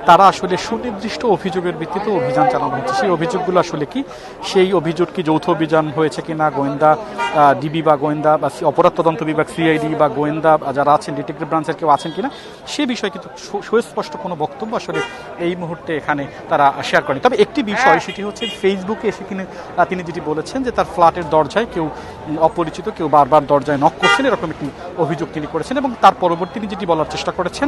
[SPEAKER 4] তারা আসলে সুনির্দিষ্ট অভিযোগের ভিত্তিতে অভিযান চালানো হচ্ছে। সেই অভিযোগগুলো আসলে কি, সেই অভিযোগ কি যৌথ অভিযান হয়েছে কিনা, গোয়েন্দা ডিবি বা গোয়েন্দা বা অপরাধ তদন্ত বিভাগ সিআইডি বা গোয়েন্দা যারা আছেন ডিটেকটিভ ব্রাঞ্চের কেউ আছেন কিনা, সে বিষয়ে কিন্তু সুস্পষ্ট কোনো বক্তব্য আসলে এই মুহূর্তে এখানে তারা শেয়ার করেনি। তবে একটি বিষয়, সেটি হচ্ছে ফেসবুকে এসে তিনি যেটি বলেছেন যে তার ফ্ল্যাটের দরজায় কেউ অপরিচিত কেউ বারবার দরজায় নক করছেন, এরকম একটি অভিযোগ তিনি করেছেন এবং তার পরবর্তী তিনি যেটি বলার চেষ্টা করেছেন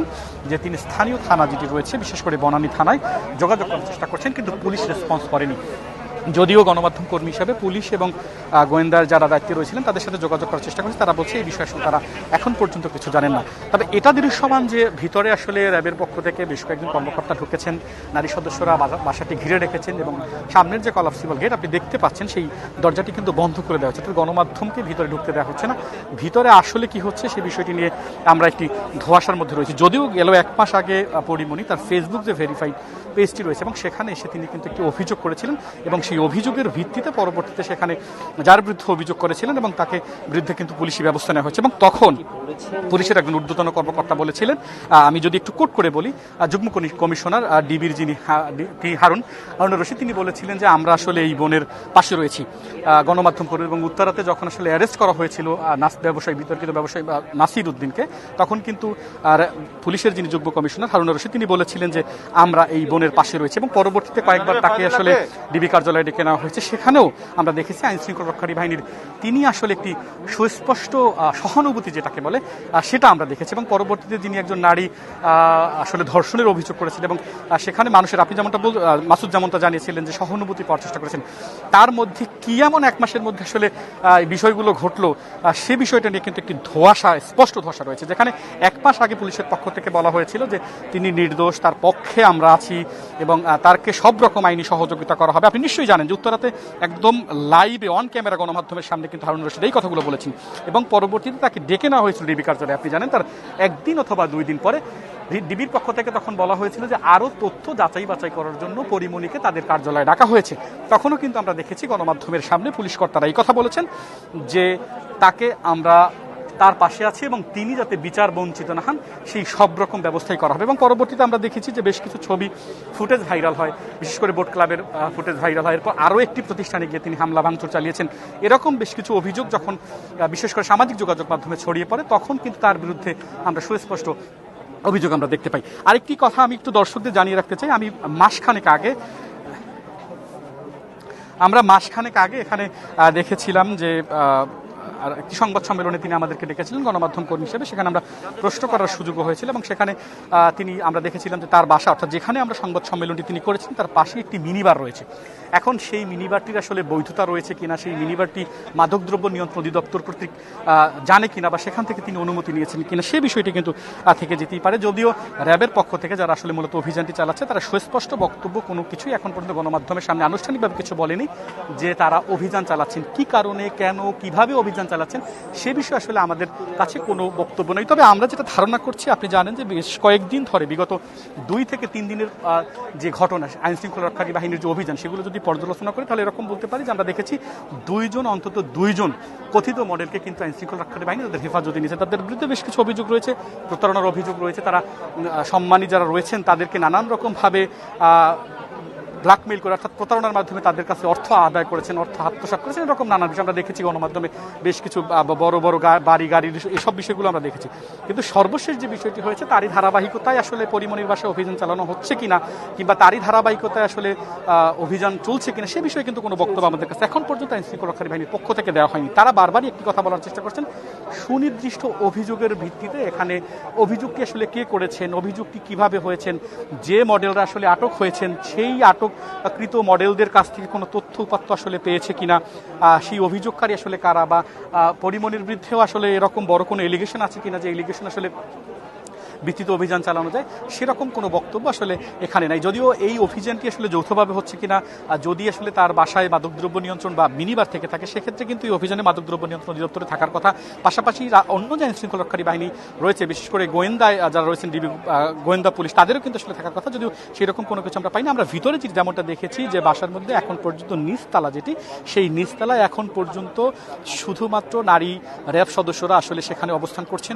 [SPEAKER 4] যে তিনি স্থানীয় থানা যেটি রয়েছে বিশেষ করে বনানী থানায় যোগাযোগ করার চেষ্টা করছেন, কিন্তু পুলিশ রেসপন্স করেনি। যদিও গণমাধ্যম কর্মী হিসাবে পুলিশ এবং গোয়েন্দার যারা দায়িত্বে রয়েছিলেন তাদের সাথে যোগাযোগ করার চেষ্টা করছে, তারা বলছে এই বিষয়ে আসলে তারা এখন পর্যন্ত কিছু জানেন না। তবে এটা দৃশ্যমান যে ভিতরে আসলে র্যাবের পক্ষ থেকে বেশ কয়েকজন কর্মকর্তা ঢুকেছেন, নারী সদস্যরা বাসাটি ঘিরে রেখেছেন এবং সামনের যে কলাপসিবল গেট আপনি দেখতে পাচ্ছেন সেই দরজাটি কিন্তু বন্ধ করে দেওয়া হচ্ছে, গণমাধ্যমকে ভিতরে ঢুকতে দেওয়া হচ্ছে না। ভিতরে আসলে কি হচ্ছে সেই বিষয়টি নিয়ে আমরা একটি ধোঁয়াশার মধ্যে রয়েছি। যদিও গেল 1 মাস আগে পরিমণি তার ফেসবুক যে ভেরিফাইড পেজটি রয়েছে এবং সেখানে এসে তিনি কিন্তু একটি অভিযোগ করেছিলেন এবং সেই অভিযোগের ভিত্তিতে পরবর্তীতে সেখানে যার বিরুদ্ধে অভিযোগ করেছিলেন এবং তাকে বিরুদ্ধে কিন্তু পুলিশি ব্যবস্থা নেওয়া হয়েছে এবং তখন পুলিশের একজন ঊর্ধ্বতন কর্মকর্তা বলেছিলেন, আমি যদি একটু কোট করে বলি, যুগ্ম কমিশনার ডিবির যিনি হারুন রশিদ, তিনি বলেছিলেন যে আমরা আসলে এই বোনের পাশে রয়েছি। গণমাধ্যম কর্মী এবং উত্তরাতে যখন আসলে অ্যারেস্ট করা হয়েছিল বিতর্কিত ব্যবসায়ী নাসির উদ্দিনকে, তখন কিন্তু পুলিশের যিনি যুগ্ম কমিশনার হারুন রশিদ তিনি বলেছিলেন যে আমরা এই বোনের পাশে রয়েছে এবং পরবর্তীতে কয়েকবার তাকে আসলে ডিবি কার্যালয়ে ডেকে নেওয়া হয়েছে। সেখানেও আমরা দেখেছি আইন শৃঙ্খলা রক্ষাকারী বাহিনীর তিনি আসলে একটি সুস্পষ্ট সহানুভূতি যেটাকে বলে সেটা আমরা দেখেছি এবং পরবর্তীতে যিনি একজন নারী আসলে ধর্ষণের অভিযোগ করেছিলেন এবং সেখানে মানুষের, আপনি যেমনটা মাসুদ যেমনটা জানিয়েছিলেন যে সহানুভূতি পাওয়ার চেষ্টা করেছেন, তার মধ্যে কি এমন 1 মাসের মধ্যে আসলে বিষয়গুলো ঘটলো সে বিষয়টা নিয়ে কিন্তু একটি স্পষ্ট ধোঁয়াশা রয়েছে। যেখানে 1 মাস আগে পুলিশের পক্ষ থেকে বলা হয়েছিল যে তিনি নির্দোষ, তার পক্ষে আমরা আছি এবং তারকে সব রকম আইনি সহযোগিতা করা হবে। আপনি নিশ্চয়ই জানেন যে উত্তরাতে একদম লাইভে অন ক্যামেরা গণমাধ্যমের সামনে কিন্তু হারুন রশিদ এই কথাগুলো বলেছেন এবং পরবর্তীতে তাকে ডেকে নেওয়া হয়েছিল ডিবি কার্যালয়ে। আপনি জানেন তার 1 দিন অথবা 2 দিন পরে ডিবির পক্ষ থেকে তখন বলা হয়েছিল যে আরও তথ্য যাচাই বাছাই করার জন্য পরিমণিকে তাদের কার্যালয়ে ডাকা হয়েছে। তখনও কিন্তু আমরা দেখেছি গণমাধ্যমের সামনে পুলিশ কর্তারা এই কথা বলেছেন যে তাকে আমরা তার পাশে আছে এবং তিনি যাতে বিচার বঞ্চিত না হন সেই সব রকম ব্যবস্থাই করা হবে। এবং পরবর্তীতে আমরা দেখেছি যে বেশ কিছু ছবি ফুটেজ ভাইরাল হয়, বিশেষ করে বোট ক্লাবের ফুটেজ ভাইরাল হয়। এরপর আরও একটি প্রতিষ্ঠানে গিয়ে তিনি হামলা ভাঙচুর চালিয়েছেন। এরকম বেশ কিছু অভিযোগ যখন বিশেষ করে সামাজিক যোগাযোগ মাধ্যমে ছড়িয়ে পড়ে তখন কিন্তু তার বিরুদ্ধে আমরা সুস্পষ্ট অভিযোগ আমরা দেখতে পাই। আরেকটি কথা আমি একটু দর্শকদের জানিয়ে রাখতে চাই, আমি মাসখানেক আগে এখানে দেখেছিলাম যে আর একটি সংবাদ সম্মেলনে তিনি আমাদেরকে ডেকেছিলেন গণমাধ্যম কর্মী হিসেবে, সেখানে আমরা প্রশ্ন করার সুযোগও হয়েছিল এবং সেখানে আমরা দেখেছিলাম যে তার বাসা, অর্থাৎ যেখানে আমরা সংবাদ সম্মেলনটি তিনি করেছেন তার পাশে একটি মিনিবার রয়েছে। এখন সেই মিনিবারটির আসলে বৈধতা রয়েছে কিনা, সেই মিনিবারটি মাদকদ্রব্য নিয়ন্ত্রণ অধিদপ্তর কর্তৃক জানে কিনা বা সেখান থেকে তিনি অনুমতি নিয়েছেন কিনা সেই বিষয়টি কিন্তু থেকে যেতেই পারে। যদিও র্যাবের পক্ষ থেকে যারা আসলে মূলত অভিযানটি চালাচ্ছে তারা সুস্পষ্ট বক্তব্য কোনো কিছুই এখন পর্যন্ত গণমাধ্যমের সামনে আনুষ্ঠানিকভাবে কিছু বলেনি যে তারা অভিযান চালাচ্ছেন, কি কারণে, কেন, কিভাবে অভিযান চালাচ্ছেন সে বিষয়ে আসলে আমাদের কাছে কোনো বক্তব্য নেই। তবে আমরা যেটা ধারণা করছি, আপনি জানেন যে বেশ কয়েকদিন ধরে বিগত 2 থেকে 3 দিনের যে ঘটনা আইন শৃঙ্খলা রক্ষাকারী বাহিনীর যে অভিযান সেগুলো যদি পর্যালোচনা করি তাহলে এরকম বলতে পারি যে আমরা দেখেছি অন্তত 2 জন কথিত মডেলকে কিন্তু আইন শৃঙ্খলা রক্ষাকারী বাহিনী তাদের হেফাজতে নিয়েছে। তাদের বিরুদ্ধে বেশ কিছু অভিযোগ রয়েছে, প্রতারণার অভিযোগ রয়েছে, তারা সম্মানী যারা রয়েছেন তাদেরকে নানান রকমভাবে ব্ল্যাকমেইল করে অর্থাৎ প্রতারণার মাধ্যমে তাদের কাছে অর্থ আদায় করেছেন, অর্থ আত্মসাৎ করেছেন, এরকম নানা বিষয় আমরা দেখেছি গণমাধ্যমে। বেশ কিছু বড় বড় বাড়ি গাড়ির এসব বিষয়গুলো আমরা দেখেছি। কিন্তু সর্বশেষ যে বিষয়টি হয়েছে তারই ধারাবাহিকতায় আসলে পরিমনির বাসায় অভিযান চালানো হচ্ছে কিনা, কিংবা তারই ধারাবাহিকতায় আসলে অভিযান চলছে কিনা, সে বিষয়ে কিন্তু কোনো বক্তব্য আমাদের কাছে এখন পর্যন্ত আইন শৃঙ্খলা রক্ষাকারী বাহিনীর পক্ষ থেকে দেওয়া হয়নি। তারা বারবারই একটি কথা বলার চেষ্টা করছেন, সুনির্দিষ্ট অভিযোগের ভিত্তিতে এখানে অভিযোগটি আসলে কে করেছেন, অভিযোগটি কিভাবে হয়েছেন, যে মডেলরা আসলে আটক হয়েছেন সেই আটককৃত মডেলদের কাছ থেকে কোনো তথ্য উপাত্ত আসলে পেয়েছে কিনা, সেই অভিযোগকারী আসলে কারা, বা পরিমনির বিরুদ্ধেও আসলে এরকম বড় কোনো এলিগেশন আছে কিনা যে এলিগেশন আসলে ভিত্তিতে অভিযান চালানো যায়, সেরকম কোনো বক্তব্য আসলে এখানে নাই। যদিও এই অভিযানটি আসলে যৌথভাবে হচ্ছে কিনা, যদি আসলে তার বাসায় মাদকদ্রব্য নিয়ন্ত্রণ বা মিনিবার থেকে থাকে, সেক্ষেত্রে কিন্তু এই অভিযানে মাদকদ্রব্য নিয়ন্ত্রণ অধিদপ্তরে থাকার কথা। পাশাপাশি অন্য যে আইন শৃঙ্খলা রক্ষাকারী বাহিনী রয়েছে, বিশেষ করে গোয়েন্দায় যারা রয়েছেন ডিবি গোয়েন্দা পুলিশ, তাদেরও কিন্তু আসলে থাকার কথা, যদিও সেরকম কোনো কিছু আমরা পাইনি। আমরা ভিতরে যেমনটা দেখেছি যে বাসার মধ্যে এখন পর্যন্ত নিচতলা যেটি, সেই নিচতলায় এখন পর্যন্ত শুধুমাত্র নারী র্যাব সদস্যরা আসলে সেখানে অবস্থান করছেন।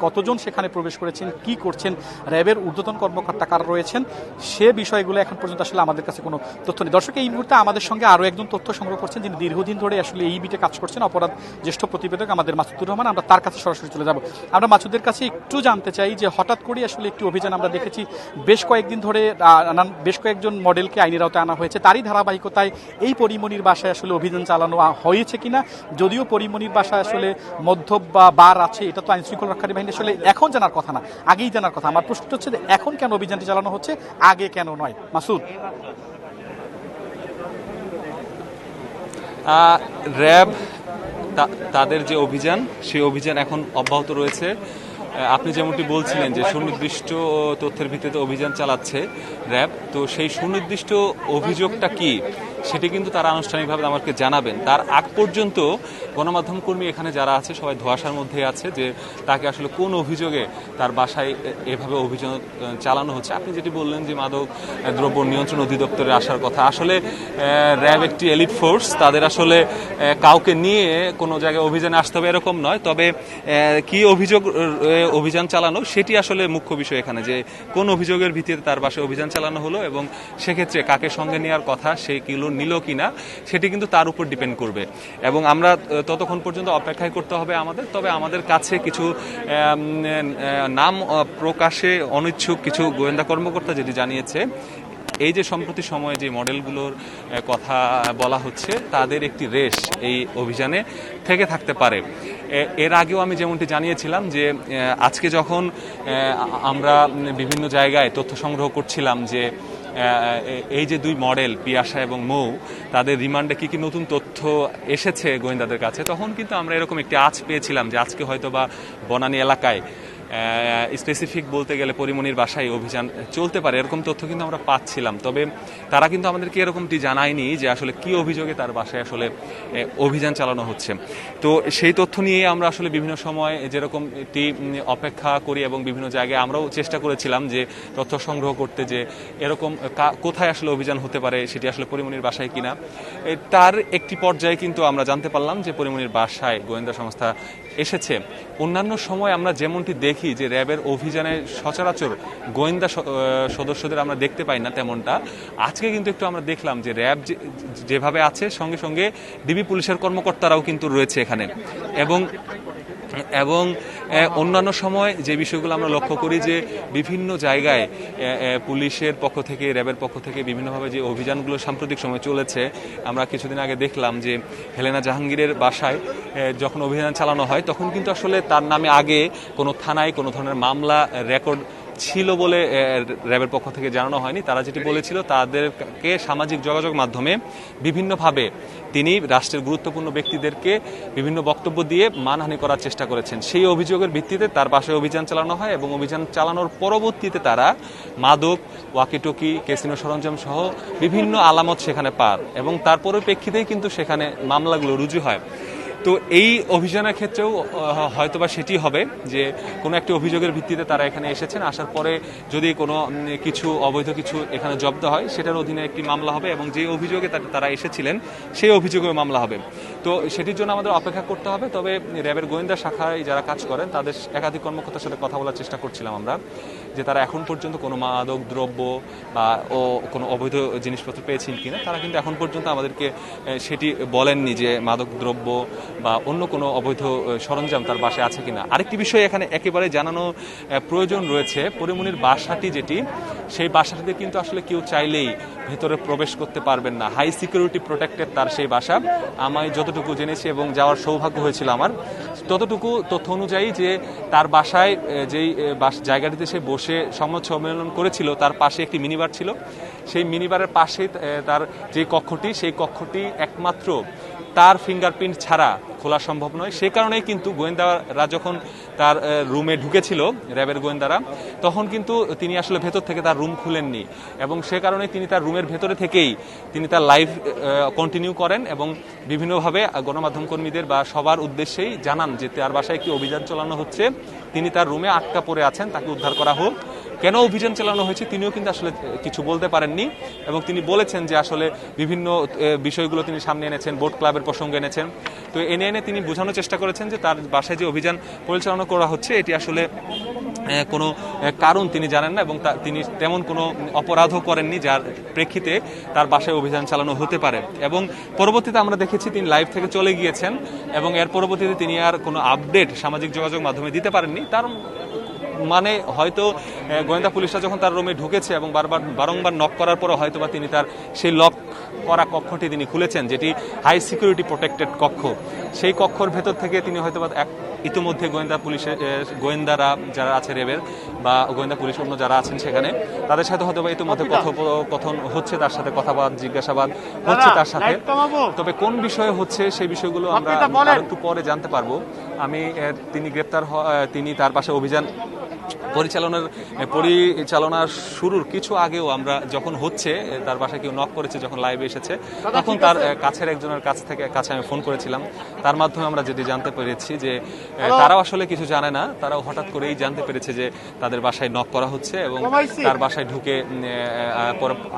[SPEAKER 4] কতজন সেখানে প্রবেশ করেছেন, কি করছেন, র্যাবের ঊর্ধ্বতন কর্মকর্তা কারা রয়েছেন, সে বিষয়গুলো এখন পর্যন্ত আসলে আমাদের কাছে কোনো তথ্য নেই। দর্শক, এই মুহূর্তে আমাদের সঙ্গে আরও একজন তথ্য সংগ্রহ করছেন, যিনি দীর্ঘদিন ধরে আসলে এই বিটে কাজ করছেন, অপরাধ জ্যেষ্ঠ প্রতিবেদক আমাদের মাসুদুর রহমান। আমরা তার কাছে সরাসরি চলে যাব। আমরা মাসুদের কাছে একটু জানতে চাই যে হঠাৎ করে আসলে একটি অভিযান আমরা দেখেছি, বেশ কয়েকদিন ধরে বেশ কয়েকজন মডেলকে আইনের আওতায় আনা হয়েছে, তারই ধারাবাহিকতায় এই পরিমনির বাসায় আসলে অভিযান চালানো হয়েছে কিনা। যদিও পরিমনির বাসায় আসলে মদ্যপ বা বার আছে, এটা তো আইন শৃঙ্খলা রক্ষাকারী বাহিনী আসলে এখন জানার কথা না, আগেই জানার কথা। আমার প্রশ্ন হচ্ছে যে এখন কেন অভিযানটি চালানো হচ্ছে, আগে কেন নয়? মাসুদ।
[SPEAKER 2] র্যাব তাদের যে অভিযান, সেই অভিযান এখন অব্যাহত রয়েছে। আপনি যেমনটি বলছিলেন যে সুনির্দিষ্ট তথ্যের ভিত্তিতে অভিযান চালাচ্ছে র্যাব, তো সেই সুনির্দিষ্ট অভিযোগটা কি সেটি কিন্তু তারা আনুষ্ঠানিকভাবে আমাকে জানাবেন। তার আগ পর্যন্ত গণমাধ্যম কর্মী এখানে যারা আছে সবাই ধোঁয়াশার মধ্যে আছে যে তাকে আসলে কোন অভিযোগে তার বাসায় এভাবে অভিযান চালানো হচ্ছে। আপনি যেটি বললেন যে মাদক দ্রব্য নিয়ন্ত্রণ অধিদপ্তরে আসার কথা, আসলে র্যাব একটি এলিট ফোর্স, তাদের আসলে কাউকে নিয়ে কোনো জায়গায় অভিযানে আসতে হবে এরকম নয়। তবে কি অভিযোগ অভিযান চালানো সেটি আসলে মুখ্য বিষয় এখানে, যে কোন অভিযোগের ভিত্তিতে তার বাসায় অভিযান চালানো হলো এবং সেক্ষেত্রে কাকে সঙ্গে নেওয়ার কথা, সে কিলো নিল কিনা, সেটি কিন্তু তার উপর ডিপেন্ড করবে। এবং আমরা ততক্ষণ পর্যন্ত অপেক্ষায় করতে হবে আমাদের। তবে আমাদের কাছে কিছু নাম প্রকাশে অনিচ্ছুক কিছু গোয়েন্দা কর্মকর্তা যেটি জানিয়েছে, এই যে সম্প্রতি সময়ে যে মডেলগুলোর কথা বলা হচ্ছে তাদের একটি রেশ এই অভিযানে থেকে থাকতে পারে। এর আগেও আমি যেমনটি জানিয়েছিলাম যে আজকে যখন আমরা বিভিন্ন জায়গায় তথ্য সংগ্রহ করছিলাম যে এই যে দুই মডেল পিয়াসা এবং মৌ, তাদের রিমান্ডে কি কি নতুন তথ্য এসেছে গোয়েন্দাদের কাছে, তখন কিন্তু আমরা এরকম একটি আঁচ পেয়েছিলাম যে আজকে হয়তো বা বনানী এলাকায় স্পেসিফিক বলতে গেলে পরিমনির বাসায় অভিযান চলতে পারে, এরকম তথ্য কিন্তু আমরা পাচ্ছিলাম। তবে তারা কিন্তু আমাদেরকে এরকমটি জানায়নি যে আসলে কি অভিযোগে তার বাসায় আসলে অভিযান চালানো হচ্ছে। তো সেই তথ্য নিয়ে আমরা আসলে বিভিন্ন সময় যেরকম একটি অপেক্ষা করি এবং বিভিন্ন জায়গায় আমরাও চেষ্টা করেছিলাম যে তথ্য সংগ্রহ করতে, যে এরকম কোথায় আসলে অভিযান হতে পারে, সেটি আসলে পরিমনির বাসায় কিনা। তার একটি পর্যায়ে কিন্তু আমরা জানতে পারলাম যে পরিমনির বাসায় গোয়েন্দা সংস্থা এসেছে। অন্যান্য সময় আমরা যেমনটি দেখি যে র্যাবের অভিযানে সচরাচর গোয়েন্দা সদস্যদের আমরা দেখতে পাই না, তেমনটা আজকে কিন্তু একটু আমরা দেখলাম যে র্যাব যেভাবে আছে সঙ্গে সঙ্গে ডিবি পুলিশের কর্মকর্তারাও কিন্তু রয়েছে এখানে। এবং অন্যান্য সময় যে বিষয়গুলো আমরা লক্ষ্য করি যে বিভিন্ন জায়গায় পুলিশের পক্ষ থেকে, র্যাবের পক্ষ থেকে বিভিন্নভাবে যে অভিযানগুলো সাম্প্রতিক সময় চলেছে, আমরা কিছুদিন আগে দেখলাম যে হেলেনা জাহাঙ্গীরের বাসায় যখন অভিযান চালানো হয় তখন কিন্তু আসলে তার নামে আগে কোনো থানায় কোনো ধরনের মামলা রেকর্ড ছিল বলে র্যাবের পক্ষ থেকে জানানো হয়নি। তারা যেটি বলেছিল, তাদেরকে সামাজিক যোগাযোগ মাধ্যমে বিভিন্নভাবে তিনি রাষ্ট্রের গুরুত্বপূর্ণ ব্যক্তিদেরকে বিভিন্ন বক্তব্য দিয়ে মানহানি করার চেষ্টা করেছেন। সেই অভিযোগের ভিত্তিতে তার বাসায় অভিযান চালানো হয় এবং অভিযান চালানোর পরবর্তীতে তারা মাদক, ওয়াকিটকি, ক্যাসিনো সরঞ্জাম সহ বিভিন্ন আলামত সেখানে পান এবং তার পরিপ্রেক্ষিতেই কিন্তু সেখানে মামলাগুলো রুজু হয়। তো এই অভিযানের ক্ষেত্রেও হয়তোবা সেটি হবে যে কোনো একটি অভিযোগের ভিত্তিতে তারা এখানে এসেছেন, আসার পরে যদি কোনো কিছু অবৈধ কিছু এখানে জব্দ হয় সেটার অধীনে একটি মামলা হবে এবং যে অভিযোগে তারা এসেছিলেন সেই অভিযোগে মামলা হবে। তো সেটির জন্য আমাদের অপেক্ষা করতে হবে। তবে র্যাবের গোয়েন্দা শাখায় যারা কাজ করেন তাদের একাধিক কর্মকর্তার সাথে কথা বলার চেষ্টা করছিলাম আমরা, যে তারা এখন পর্যন্ত কোনো মাদক দ্রব্য বা কোনো অবৈধ জিনিসপত্র পেয়েছেন কিনা। তারা কিন্তু এখন পর্যন্ত আমাদেরকে সেটি বলেননি যে মাদক দ্রব্য বা অন্য কোনো অবৈধ সরঞ্জাম তার বাসায় আছে কিনা। আরেকটি বিষয় এখানে একেবারে জানানো প্রয়োজন রয়েছে, পরিমনির বাসাটি যেটি, সেই বাসাটিতে কিন্তু আসলে কেউ চাইলেই ভেতরে প্রবেশ করতে পারবেন না। হাই সিকিউরিটি প্রোটেক্টেড তার সেই বাসা। আমি যতটুকু জেনেছি এবং যাওয়ার সৌভাগ্য হয়েছিল আমার, ততটুকু তথ্য অনুযায়ী যে তার বাসায় যেই জায়গাটিতে সে বসে সংবাদ সম্মেলন করেছিল তার পাশে একটি মিনিবার ছিল। সেই মিনিবারের পাশে তার যে কক্ষটি, সেই কক্ষটি একমাত্র তার ফিঙ্গারপ্রিন্ট ছাড়া খোলা সম্ভব নয়। সে কারণেই কিন্তু গোয়েন্দারা যখন তার রুমে ঢুকেছিল, র্যাবের গোয়েন্দারা, তখন কিন্তু তিনি আসলে ভেতর থেকে তার রুম খুলেননি এবং সে কারণে তিনি তার রুমের ভেতরে থেকেই তিনি তার লাইভ কন্টিনিউ করেন এবং বিভিন্নভাবে গণমাধ্যম কর্মীদের বা সবার উদ্দেশ্যেই জানান যে তার বাসায় কি অভিযান চালানো হচ্ছে, তিনি তার রুমে আটকা পড়ে আছেন, তাকে উদ্ধার করা হোক। কেন অভিযান চালানো হয়েছে তিনিও কিন্তু আসলে কিছু বলতে পারেননি এবং তিনি বলেছেন যে আসলে বিভিন্ন বিষয়গুলো তিনি সামনে এনেছেন, বোট ক্লাবের প্রসঙ্গ এনেছেন। তো এনে তিনি বোঝানোর চেষ্টা করেছেন যে তার বাসায় যে অভিযান পরিচালনা করা হচ্ছে এটি আসলে কোনো কারণ তিনি জানেন না এবং তিনি তেমন কোনো অপরাধও করেননি যার প্রেক্ষিতে তার বাসায় অভিযান চালানো হতে পারে। এবং পরবর্তীতে আমরা দেখেছি তিনি লাইভ থেকে চলে গিয়েছেন এবং এর পরবর্তীতে তিনি আর কোনো আপডেট সামাজিক যোগাযোগ মাধ্যমে দিতে পারেননি। তার মানে হয়তো গোয়েন্দা পুলিশরা যখন তার রুমে ঢুকেছে এবং বারংবার নক করার পরে হয়তো বা তিনি তার সেই লক করা কক্ষটি তিনি খুলেছেন, যেটি হাই সিকিউরিটি প্রোটেক্টেড কক্ষ। সেই কক্ষর ভেতর থেকে তিনি হয়তো বা ইতিমধ্যে গোয়েন্দারা যারা আছে র্যাবের বা গোয়েন্দা পুলিশ অন্য যারা আছেন সেখানে, তাদের সাথে হয়তো বা ইতিমধ্যে কথোপকথন হচ্ছে, তার সাথে কথাবাদ জিজ্ঞাসাবাদ হচ্ছে তার সাথে। তবে কোন বিষয়ে হচ্ছে সেই বিষয়গুলো আমরা একটু পরে জানতে পারবো। তিনি তার পাশে অভিযান পরিচালনা শুরুর কিছু আগেও আমরা যখন হচ্ছে, তার বাসায় কেউ নক করেছে যখন লাইভে এসেছে, তখন তার কাছের একজনের কাছে আমি ফোন করেছিলাম। তার মাধ্যমে আমরা যেটি জানতে পেরেছি যে তারাও আসলে কিছু জানে না, তারাও হঠাৎ করেই জানতে পেরেছে যে তাদের বাসায় নক করা হচ্ছে এবং তার বাসায় ঢুকে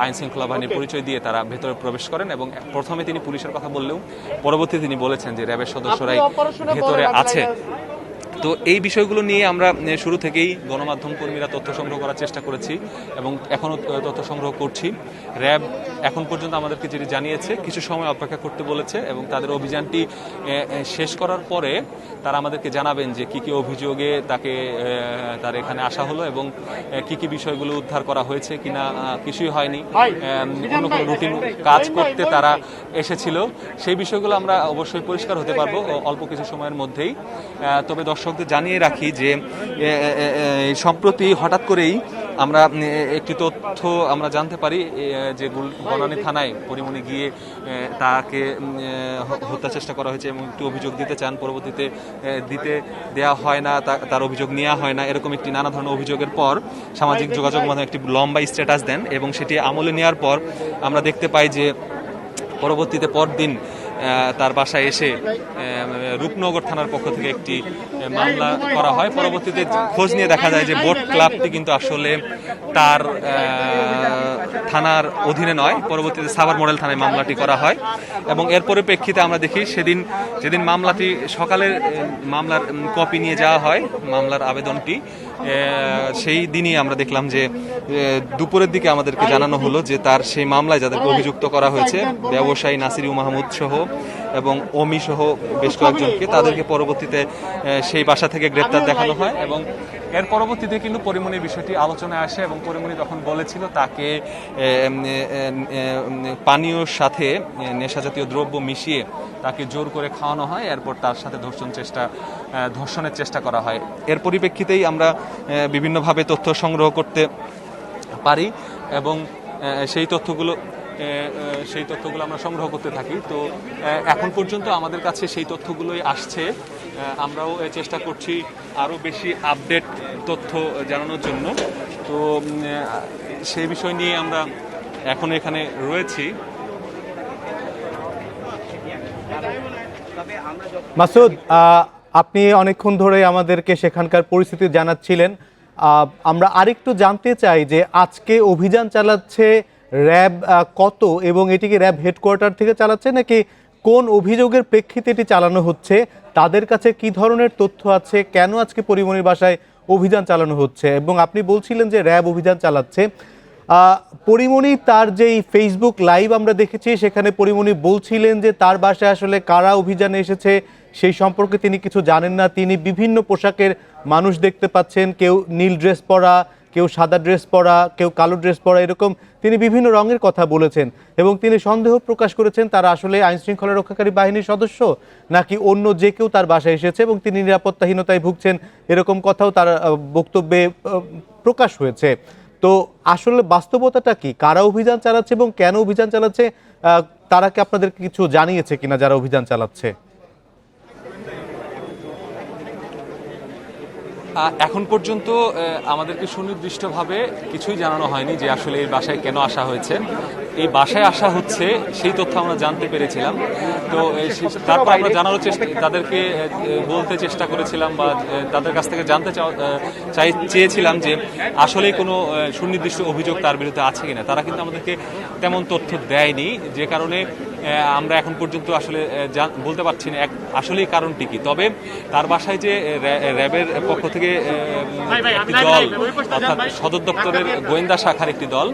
[SPEAKER 2] আইন শৃঙ্খলা বাহিনীর পরিচয় দিয়ে তারা ভেতরে প্রবেশ করেন এবং প্রথমে তিনি পুলিশের কথা বললেও পরবর্তীতে তিনি বলেছেন যে র্যাবের সদস্যরাই ভেতরে আছে। তো এই বিষয়গুলো নিয়ে আমরা শুরু থেকেই গণমাধ্যম কর্মীরা তথ্য সংগ্রহ করার চেষ্টা করেছি এবং এখনও তথ্য সংগ্রহ করছি। র্যাব এখন পর্যন্ত আমাদেরকে যেটি জানিয়েছে কিছু সময় অপেক্ষা করতে বলেছে এবং তাদের অভিযানটি শেষ করার পরে তারা আমাদেরকে জানাবেন যে কি কি অভিযোগে তার এখানে আসা হলো এবং কি কি বিষয়গুলো উদ্ধার করা হয়েছে কিনা। কিছুই হয়নি, অন্য কোনো রুটিন কাজ করতে তারা এসেছিল, সেই বিষয়গুলো আমরা অবশ্যই পরিষ্কার হতে পারবো অল্প কিছু সময়ের মধ্যেই। তবে দর্শকদের জানিয়ে রাখি যে সম্প্রতি হঠাৎ করেই আমরা একটি তথ্য আমরা জানতে পারি যে বনানী থানায় পরিমনি গিয়ে তাকে হত্যা চেষ্টা করা হয়েছে এবং একটি অভিযোগ দিতে চান, পরবর্তীতে দিতে দেয়া হয় না, তার অভিযোগ নেওয়া হয় না, এরকম একটি নানা ধরনের অভিযোগের পর সামাজিক যোগাযোগ মাধ্যমে একটি লম্বা স্ট্যাটাস দেন এবং সেটি আমলে নেওয়ার পর আমরা দেখতে পাই যে পরবর্তীতে পরদিন তার বাসায় এসে রূপনগর থানার পক্ষ থেকে একটি মামলা করা হয়। পরবর্তীতে খোঁজ নিয়ে দেখা যায় যে বোট ক্লাবটি কিন্তু আসলে তার থানার অধীনে নয়, পরবর্তীতে সাভার মডেল থানায় মামলাটি করা হয় এবং এর পরিপ্রেক্ষিতে আমরা দেখি যেদিন মামলাটি সকালে মামলার কপি নিয়ে যাওয়া হয়, মামলার আবেদনটি, সেই দিনই আমরা দেখলাম যে দুপুরের দিকে আমাদেরকে জানানো হলো যে তার সেই মামলায় যাদেরকে অভিযুক্ত করা হয়েছে, ব্যবসায়ী নাসিরু মাহমুদ সহ এবং অমি সহ বেশ কয়েকজনকে, তাদেরকে পরবর্তীতে সেই বাসা থেকে গ্রেপ্তার দেখানো হয় এবং এর পরবর্তীতে কিন্তু পরিমনির বিষয়টি আলোচনায় আসে এবং পরিমনি তখন বলেছিল তাকে পানীয়র সাথে নেশাজাতীয় দ্রব্য মিশিয়ে তাকে জোর করে খাওয়ানো হয়, এরপর তার সাথে ধর্ষণের চেষ্টা করা হয়। এর পরিপ্রেক্ষিতেই আমরা বিভিন্নভাবে তথ্য সংগ্রহ করতে পারি এবং সেই তথ্যগুলো আমরা সংগ্রহ করতে থাকি। তো এখন পর্যন্ত আমাদের কাছে সেই তথ্যগুলোই আসছে, আমরাও চেষ্টা করছি আরও বেশি আপডেট তথ্য জানানোর জন্য। তো সেই বিষয় নিয়ে আমরা এখন এখানে রয়েছি।
[SPEAKER 5] মাসুদ, আপনি অনেকক্ষণ ধরে আমাদেরকে সেখানকার পরিস্থিতি জানাচ্ছিলেন। আমরা আরেকটু জানতে চাই যে আজকে অভিযান চালাচ্ছে র্যাব কত এবং এটিকে র্যাব হেডকোয়ার্টার থেকে চালাচ্ছে নাকি কোন অভিযোগের প্রেক্ষিতে এটি চালানো হচ্ছে, তাদের কাছে কি ধরনের তথ্য আছে, কেন আজকে পরিমণির বাসায় অভিযান চালানো হচ্ছে, এবং আপনি বলছিলেন যে র্যাব অভিযান চালাচ্ছে। পরিমণি তার যেই ফেসবুক লাইভ আমরা দেখেছি, সেখানে পরিমণি বলছিলেন যে তার বাসায় আসলে কারা অভিযানে এসেছে সেই সম্পর্কে তিনি কিছু জানেন না। তিনি বিভিন্ন পোশাকের মানুষ দেখতে পাচ্ছেন, কেউ নীল ড্রেস পরা, কেউ সাদা ড্রেস পরা, কেউ কালো ড্রেস পরা, এরকম তিনি বিভিন্ন রঙের কথা বলেছেন এবং তিনি সন্দেহ প্রকাশ করেছেন তারা আসলে আইনশৃঙ্খলা রক্ষাকারী বাহিনীর সদস্য নাকি অন্য যে কেউ তার বাসায় এসেছে এবং তিনি নিরাপত্তাহীনতায় ভুগছেন, এরকম কথাও তার বক্তব্যে প্রকাশ হয়েছে। তো আসলে বাস্তবতাটা কি, কারা অভিযান চালাচ্ছে এবং কেন অভিযান চালাচ্ছে, তারা কি আপনাদেরকে কিছু জানিয়েছে কিনা যারা অভিযান চালাচ্ছে?
[SPEAKER 2] এখন পর্যন্ত আমাদেরকে সুনির্দিষ্টভাবে কিছুই জানানো হয়নি যে আসলে এই বাসায় কেন আসা হয়েছে। এই বাসায় আসা হচ্ছে সেই তথ্য আমরা জানতে পেরেছিলাম। তো তারপর আমরা জানানোর তাদেরকে বলতে চেষ্টা করেছিলাম বা তাদের কাছ থেকে জানতে চেয়েছিলাম যে আসলে কোনো সুনির্দিষ্ট অভিযোগ তার বিরুদ্ধে আছে কিনা। তারা কিন্তু আমাদেরকে তেমন তথ্য দেয়নি, যে কারণে আমরা এখন পর্যন্ত আসলে বলতে পারছি না আসলেই কারণটি কি। তবে তার বাসায় যে র্যাবের পক্ষ থেকে একটি দল, অর্থাৎ সদর দপ্তরের গোয়েন্দা শাখার একটি দল,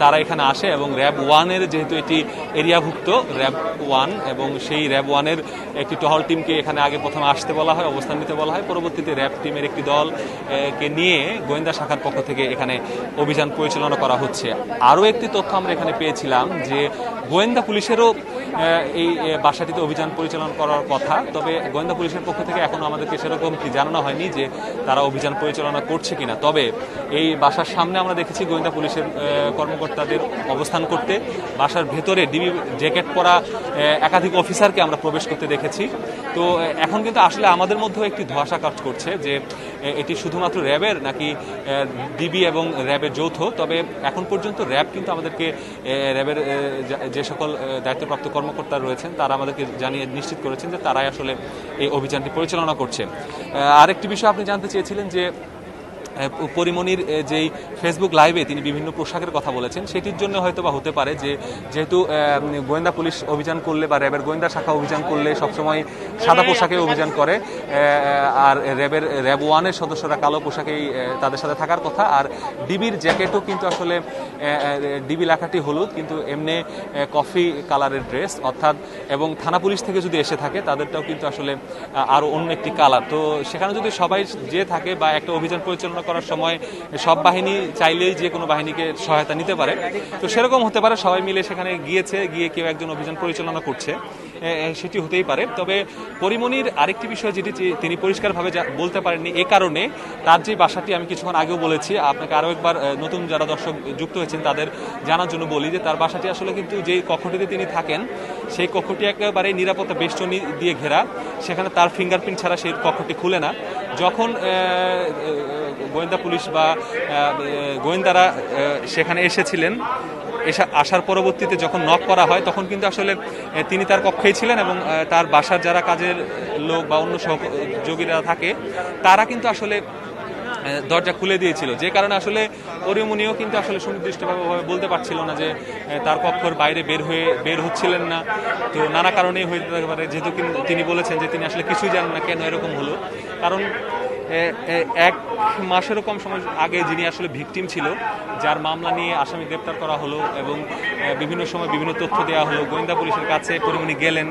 [SPEAKER 2] তারা এখানে আসে এবং র্যাব 1-এর যেহেতু এটি এরিয়াভুক্ত র্যাব 1, এবং সেই র্যাব 1-এর একটি টহল টিমকে এখানে আগে প্রথমে আসতে বলা হয়, অবস্থান নিতে বলা হয়। পরবর্তীতে র্যাব টিমের একটি দলকে নিয়ে গোয়েন্দা শাখার পক্ষ থেকে এখানে অভিযান পরিচালনা করা হচ্ছে। আরও একটি তথ্য আমরা এখানে পেয়েছিলাম যে গোয়েন্দা পুলিশেরও এই বাসাটিতে অভিযান পরিচালনা করার কথা, তবে গোয়েন্দা পুলিশের পক্ষ থেকে এখনো আমাদেরকে সেরকম কি জানানো হয়নি যে তারা অভিযান পরিচালনা করছে কিনা। তবে এই বাসার সামনে আমরা দেখেছি গোয়েন্দা পুলিশের কর্মকর্তাদের অবস্থান করতে, বাসার ভেতরে ডিবি জ্যাকেট পরা একাধিক অফিসারকে আমরা প্রবেশ করতে দেখেছি। তো এখন কিন্তু আসলে আমাদের মধ্যেও একটি ধোঁয়াশা কাজ করছে যে এটি শুধুমাত্র র্যাবের নাকি ডিবি এবং র্যাবের যৌথ। তবে এখন পর্যন্ত র্যাব কিন্তু আমাদেরকে, র্যাবের যে সকল দায়িত্বপ্রাপ্ত কর্মকর্তা রয়েছেন তারা আমাদেরকে জানিয়ে নিশ্চিত করেছেন যে তারাই আসলে এই অভিযানটি পরিচালনা করছে। আরেকটি বিষয় আপনি জানতে চেয়েছিলেন যে পরিমণির যেই ফেসবুক লাইভে তিনি বিভিন্ন পোশাকের কথা বলেছেন, সেটির জন্য হয়তো বা হতে পারে যে যেহেতু গোয়েন্দা পুলিশ অভিযান করলে বা র্যাবের গোয়েন্দা শাখা অভিযান করলে সবসময় সাদা পোশাকে অভিযান করে, আর র্যাব 1-এর সদস্যরা কালো পোশাকেই তাদের সাথে থাকার কথা। আর ডিবির জ্যাকেটও কিন্তু আসলে ডিবি লেখাটি হলুদ, কিন্তু এমনি কফি কালারের ড্রেস, অর্থাৎ এবং থানা পুলিশ থেকে যদি এসে থাকে তাদেরটাও কিন্তু আসলে আরও অন্য একটি কালার। তো সেখানে যদি সবাই যে থাকে বা একটা অভিযান পরিচালনা করার সময় সব বাহিনী চাইলেই যে কোনো বাহিনীকে সহায়তা নিতে পারে, তো সেরকম হতে পারে সবাই মিলে সেখানে গিয়ে কেউ একজন অভিযান পরিচালনা করছে, সেটি হতেই পারে। তবে পরিমণির আরেকটি বিষয় যেটি তিনি পরিষ্কারভাবে বলতে পারেননি, এ কারণে তার যে বাসাটি আমি কিছুক্ষণ আগেও বলেছি, আপনাকে আরও একবার নতুন যারা দর্শক যুক্ত হয়েছেন তাদের জানার জন্য বলি যে তার বাসাটি আসলে কিন্তু যেই কক্ষটিতে তিনি থাকেন সেই কক্ষটি একেবারে নিরাপত্তা বেষ্টনী দিয়ে ঘেরা, সেখানে তার ফিঙ্গারপ্রিন্ট ছাড়া সেই কক্ষটি খুলে না। যখন গোয়েন্দা পুলিশ বা গোয়েন্দারা সেখানে এসেছিলেন, আসার পরবর্তীতে যখন নক করা হয় তখন কিন্তু আসলে তিনি তার কক্ষেই ছিলেন এবং তার বাসার যারা কাজের লোক বা অন্য সহযোগীরা থাকে তারা কিন্তু আসলে দরজা খুলে দিয়েছিল, যে কারণে আসলে পরিমণিও কিন্তু আসলে সুনির্দিষ্টভাবে বলতে পারছিল না যে তার কক্ষের বাইরে বের হচ্ছিলেন না। তো নানা কারণেই হয়ে যেতে পারে, যেহেতু তিনি বলেছেন যে তিনি আসলে কিছুই জানেন না কেন এরকম হলো। কারণ 1 মাসেরও কম সময় আগে যিনি আসলে ভিকটিম ছিল, যার মামলা নিয়ে আসামি গ্রেপ্তার করা হলো এবং বিভিন্ন সময় বিভিন্ন তথ্য দেওয়া হলো, গোয়েন্দা পুলিশের কাছে পরিমণি গেলেন,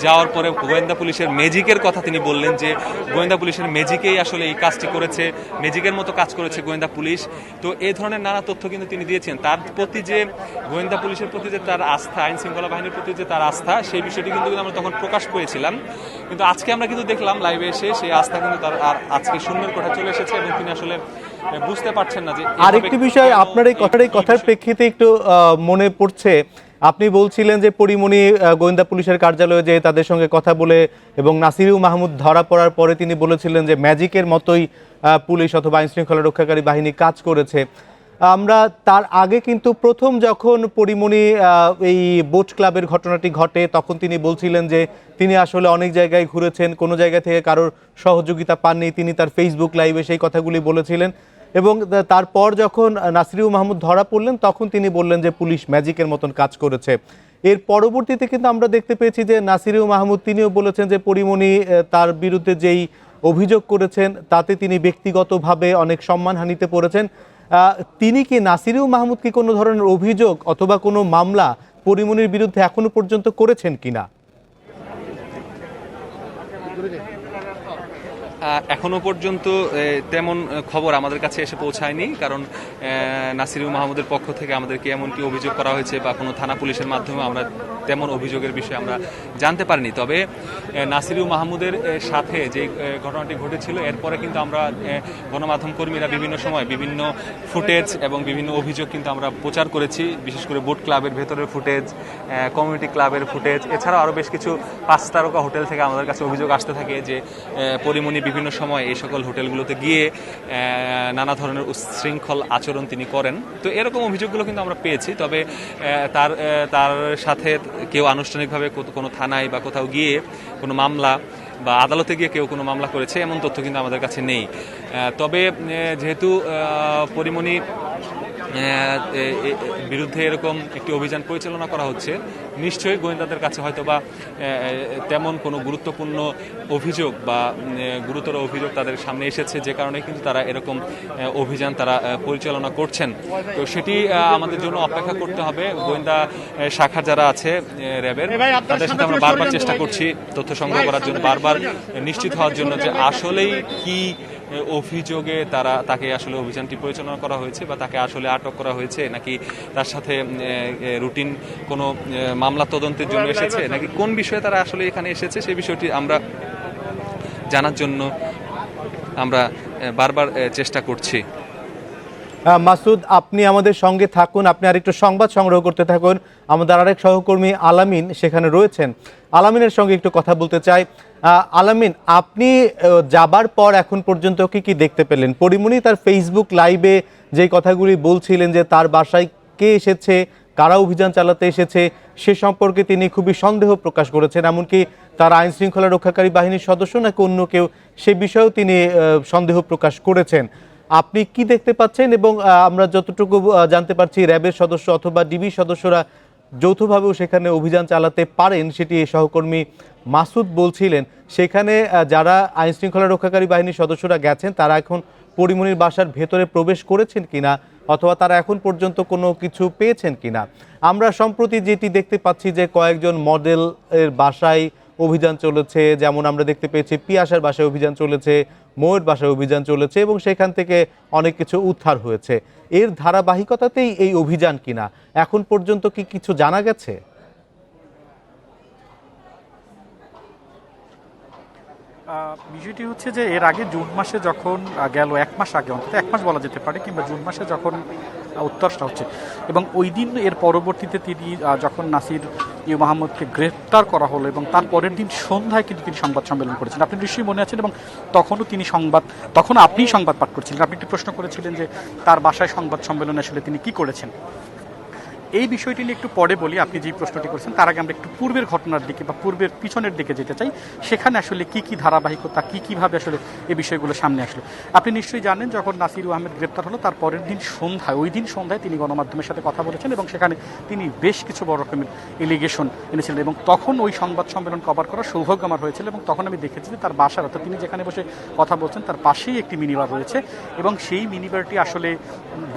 [SPEAKER 2] যাওয়ার পরে গোয়েন্দা পুলিশের ম্যাজিকের কথা তিনি বললেন যে গোয়েন্দা পুলিশের ম্যাজিকেই আসলে এই কাজটি করেছে, ম্যাজিকের মতো কাজ করেছে গোয়েন্দা পুলিশ। তো এই ধরনের নানা তথ্য কিন্তু তিনি দিয়েছেন। তার প্রতি যে গোয়েন্দা পুলিশের প্রতি যে তার আস্থা, আইন শৃঙ্খলা বাহিনীর প্রতি যে তার আস্থা, সেই বিষয়টি কিন্তু আমরা তখন প্রকাশ করেছিলাম। কিন্তু আজকে আমরা কিন্তু দেখলাম লাইভে এসে সেই আস্থা কিন্তু তার আর আজকে শূন্যের কোঠা চলে এসেছে এবং তিনি আসলে বুঝতে পারছেন না যে। আরেকটি বিষয় আপনার এই কথার প্রেক্ষিতে একটু মনে পড়ছে, আপনি বলছিলেন যে পরিমণি গোয়েন্দা পুলিশের কার্যালয়ে যে তাদের সঙ্গে কথা বলে এবং নাসিরু মাহমুদ ধরা পড়ার পরে তিনি বলেছিলেন যে ম্যাজিকের মতোই পুলিশ অথবা আইন শৃঙ্খলা রক্ষাকারী বাহিনী কাজ করেছে। আমরা তার আগে কিন্তু প্রথম যখন পরিমণি এই বোট ক্লাবের ঘটনাটি ঘটে তখন তিনি বলছিলেন যে তিনি আসলে অনেক জায়গায় ঘুরেছেন, কোনো জায়গা থেকে কারোর সহযোগিতা পাননি, তিনি তার ফেসবুক লাইভে সেই কথাগুলি বলেছিলেন। এবং তারপর যখন নাসিরু মাহমুদ ধরা পড়লেন তখন তিনি বললেন যে পুলিশ ম্যাজিকের মতন কাজ করেছে।
[SPEAKER 5] এর পরবর্তীতে কিন্তু আমরা দেখতে পেয়েছি যে নাসিরুল মাহমুদ তিনিও বলেছেন যে পরিমণি তার বিরুদ্ধে যেই অভিযোগ করেছেন তাতে তিনি ব্যক্তিগতভাবে অনেক সম্মানহানিতে পড়েছেন। তিনি কি নাসিরুল মাহমুদ কি কোনো ধরনের অভিযোগ অথবা কোনো মামলা পরিমণির বিরুদ্ধে এখনো পর্যন্ত করেছেন কিনা?
[SPEAKER 2] এখনো পর্যন্ত তেমন খবর আমাদের কাছে এসে পৌঁছায়নি, কারণ নাসিরুল মাহমুদের পক্ষ থেকে আমাদেরকে এমন কি অভিযোগ করা হয়েছে বা কোনো থানা পুলিশের মাধ্যমে আমরা তেমন অভিযোগের বিষয়ে আমরা জানতে পারিনি। তবে নাসিরুল মাহমুদের সাথে যে ঘটনাটি ঘটেছিল এরপরে কিন্তু আমরা গণমাধ্যম কর্মীরা বিভিন্ন সময় বিভিন্ন ফুটেজ এবং বিভিন্ন অভিযোগ কিন্তু আমরা প্রচার করেছি, বিশেষ করে বোট ক্লাবের ভেতরের ফুটেজ, কমিউনিটি ক্লাবের ফুটেজ, এছাড়াও আরও বেশ কিছু 5 তারকা হোটেল থেকে আমাদের কাছে অভিযোগ আসতে থাকে যে পরিমণি বিভিন্ন সময় এই সকল হোটেলগুলোতে গিয়ে নানা ধরনের উচ্ছৃঙ্খল আচরণ তিনি করেন। তো এরকম অভিযোগগুলো কিন্তু আমরা পেয়েছি। তবে তার সাথে কেউ আনুষ্ঠানিকভাবে কোনো থানায় বা কোথাও গিয়ে কোনো মামলা বা আদালতে গিয়ে কেউ কোনো মামলা করেছে এমন তথ্য কিন্তু আমাদের কাছে নেই। তবে যেহেতু পরিমণি বিরুদ্ধে এরকম একটি অভিযান পরিচালনা করা হচ্ছে, নিশ্চয়ই গোয়েন্দাদের কাছে হয়তো বা তেমন কোনো গুরুত্বপূর্ণ অভিযোগ বা গুরুতর অভিযোগ তাদের সামনে এসেছে, যে কারণে কিন্তু তারা এরকম অভিযান তারা পরিচালনা করছেন। তো সেটি আমাদের জন্য অপেক্ষা করতে হবে। গোয়েন্দা শাখা যারা আছে র্যাবের, তাদের সাথে আমরা বারবার চেষ্টা করছি তথ্য সংগ্রহ করার জন্য, বারবার নিশ্চিত হওয়ার জন্য যে আসলেই কি অভিযোগে তাকে আসলে অভিযানটি পরিচালনা করা হয়েছে বা তাকে আসলে আটক করা হয়েছে, নাকি তার সাথে রুটিন কোনো মামলা তদন্তের জন্য এসেছে, নাকি কোন বিষয়ে তারা আসলে এখানে এসেছে, সেই বিষয়টি আমরা জানার জন্য আমরা বারবার চেষ্টা করছি।
[SPEAKER 5] মাসুদ, আপনি আমাদের সঙ্গে থাকুন, আপনি আরেকটু সংবাদ সংগ্রহ করতে থাকুন। আমাদের আরেক সহকর্মী আলামিন সেখানে রয়েছেন, আলামিনের সঙ্গে একটু কথা বলতে চাই। আলামিন, আপনি যাবার পর এখন পর্যন্ত কি কি দেখতে পেলেন? পরিমণি তার ফেসবুক লাইভে যে কথাগুলি বলছিলেন যে তার বাসায় কে এসেছে, কারা অভিযান চালাতে এসেছে, সে সম্পর্কে তিনি খুবই সন্দেহ প্রকাশ করেছেন, এমনকি তার আইন শৃঙ্খলা রক্ষাকারী বাহিনীর সদস্য নাকি অন্য কেউ, সে বিষয়েও তিনি সন্দেহ প্রকাশ করেছেন। আপনি কি দেখতে পাচ্ছেন? এবং আমরা যতটুকু জানতে পারছি র্যাবের সদস্য অথবা ডিবির সদস্যরা যৌথভাবেও সেখানে অভিযান চালাতে পারেন, সেটি সহকর্মী মাসুদ বলছিলেন। সেখানে যারা আইন শৃঙ্খলা রক্ষাকারী বাহিনীর সদস্যরা গেছেন তারা এখন পরিমণির বাসার ভেতরে প্রবেশ করেছেন কিনা অথবা তারা এখন পর্যন্ত কোনো কিছু পেয়েছেন কিনা। আমরা সম্প্রতি যেটি দেখতে পাচ্ছি যে কয়েকজন মডেল এর বাসায় অভিযান চলেছে, যেমন আমরা দেখতে পেয়েছি পিয়াসার বাসায় অভিযান চলেছে, মৌয়ের বাসায় অভিযান চলেছে এবং সেখান থেকে অনেক কিছু উদ্ধার হয়েছে। এর ধারাবাহিকতাতেই এই অভিযান কিনা এখন পর্যন্ত কি কিছু জানা গেছে?
[SPEAKER 4] বিষয়টি হচ্ছে যে এর আগে জুন মাসে যখন গেল 1 মাস আগে, অন্তত 1 মাস বলা যেতে পারে, কিংবা জুন মাসে যখন উত্তরটা হচ্ছে এবং ওই দিন এর পরবর্তীতে তিনি যখন নাসির মাহমুদকে গ্রেফতার করা হলো এবং তার পরের দিন সন্ধ্যায় কিন্তু তিনি সংবাদ সম্মেলন করেছেন। আপনি নিশ্চয়ই মনে আছেন এবং তখন আপনি সংবাদ পাঠ করছিলেন। আপনি একটি প্রশ্ন করেছিলেন যে তার বাসায় সংবাদ সম্মেলনে আসলে তিনি কি করেছেন। এই বিষয়টি নিয়ে একটু পরে বলি। আপনি যে প্রশ্নটি করেছেন তার আগে আমরা একটু পূর্বের ঘটনার দিকে বা পূর্বের পিছনের দিকে যেতে চাই, সেখানে আসলে কি কি ধারাবাহিকতা, কিভাবে আসলে এই বিষয়গুলো সামনে আসলো। আপনি নিশ্চয়ই জানেন যখন নাসির আহমেদ গ্রেপ্তার হলো তার পরের দিন সন্ধ্যায়, ওই দিন সন্ধ্যায় তিনি গণমাধ্যমের সাথে কথা বলেছেন এবং সেখানে তিনি বেশ কিছু বড় রকমের এলিগেশন এনেছিলেন এবং তখন ওই সংবাদ সম্মেলন কভার করার সৌভাগ্য আমার হয়েছিল এবং তখন আমি দেখেছি যে তার বাসার, অর্থাৎ তিনি যেখানে বসে কথা বলছেন তার পাশেই একটি মিনিবার রয়েছে এবং সেই মিনিবারটি আসলে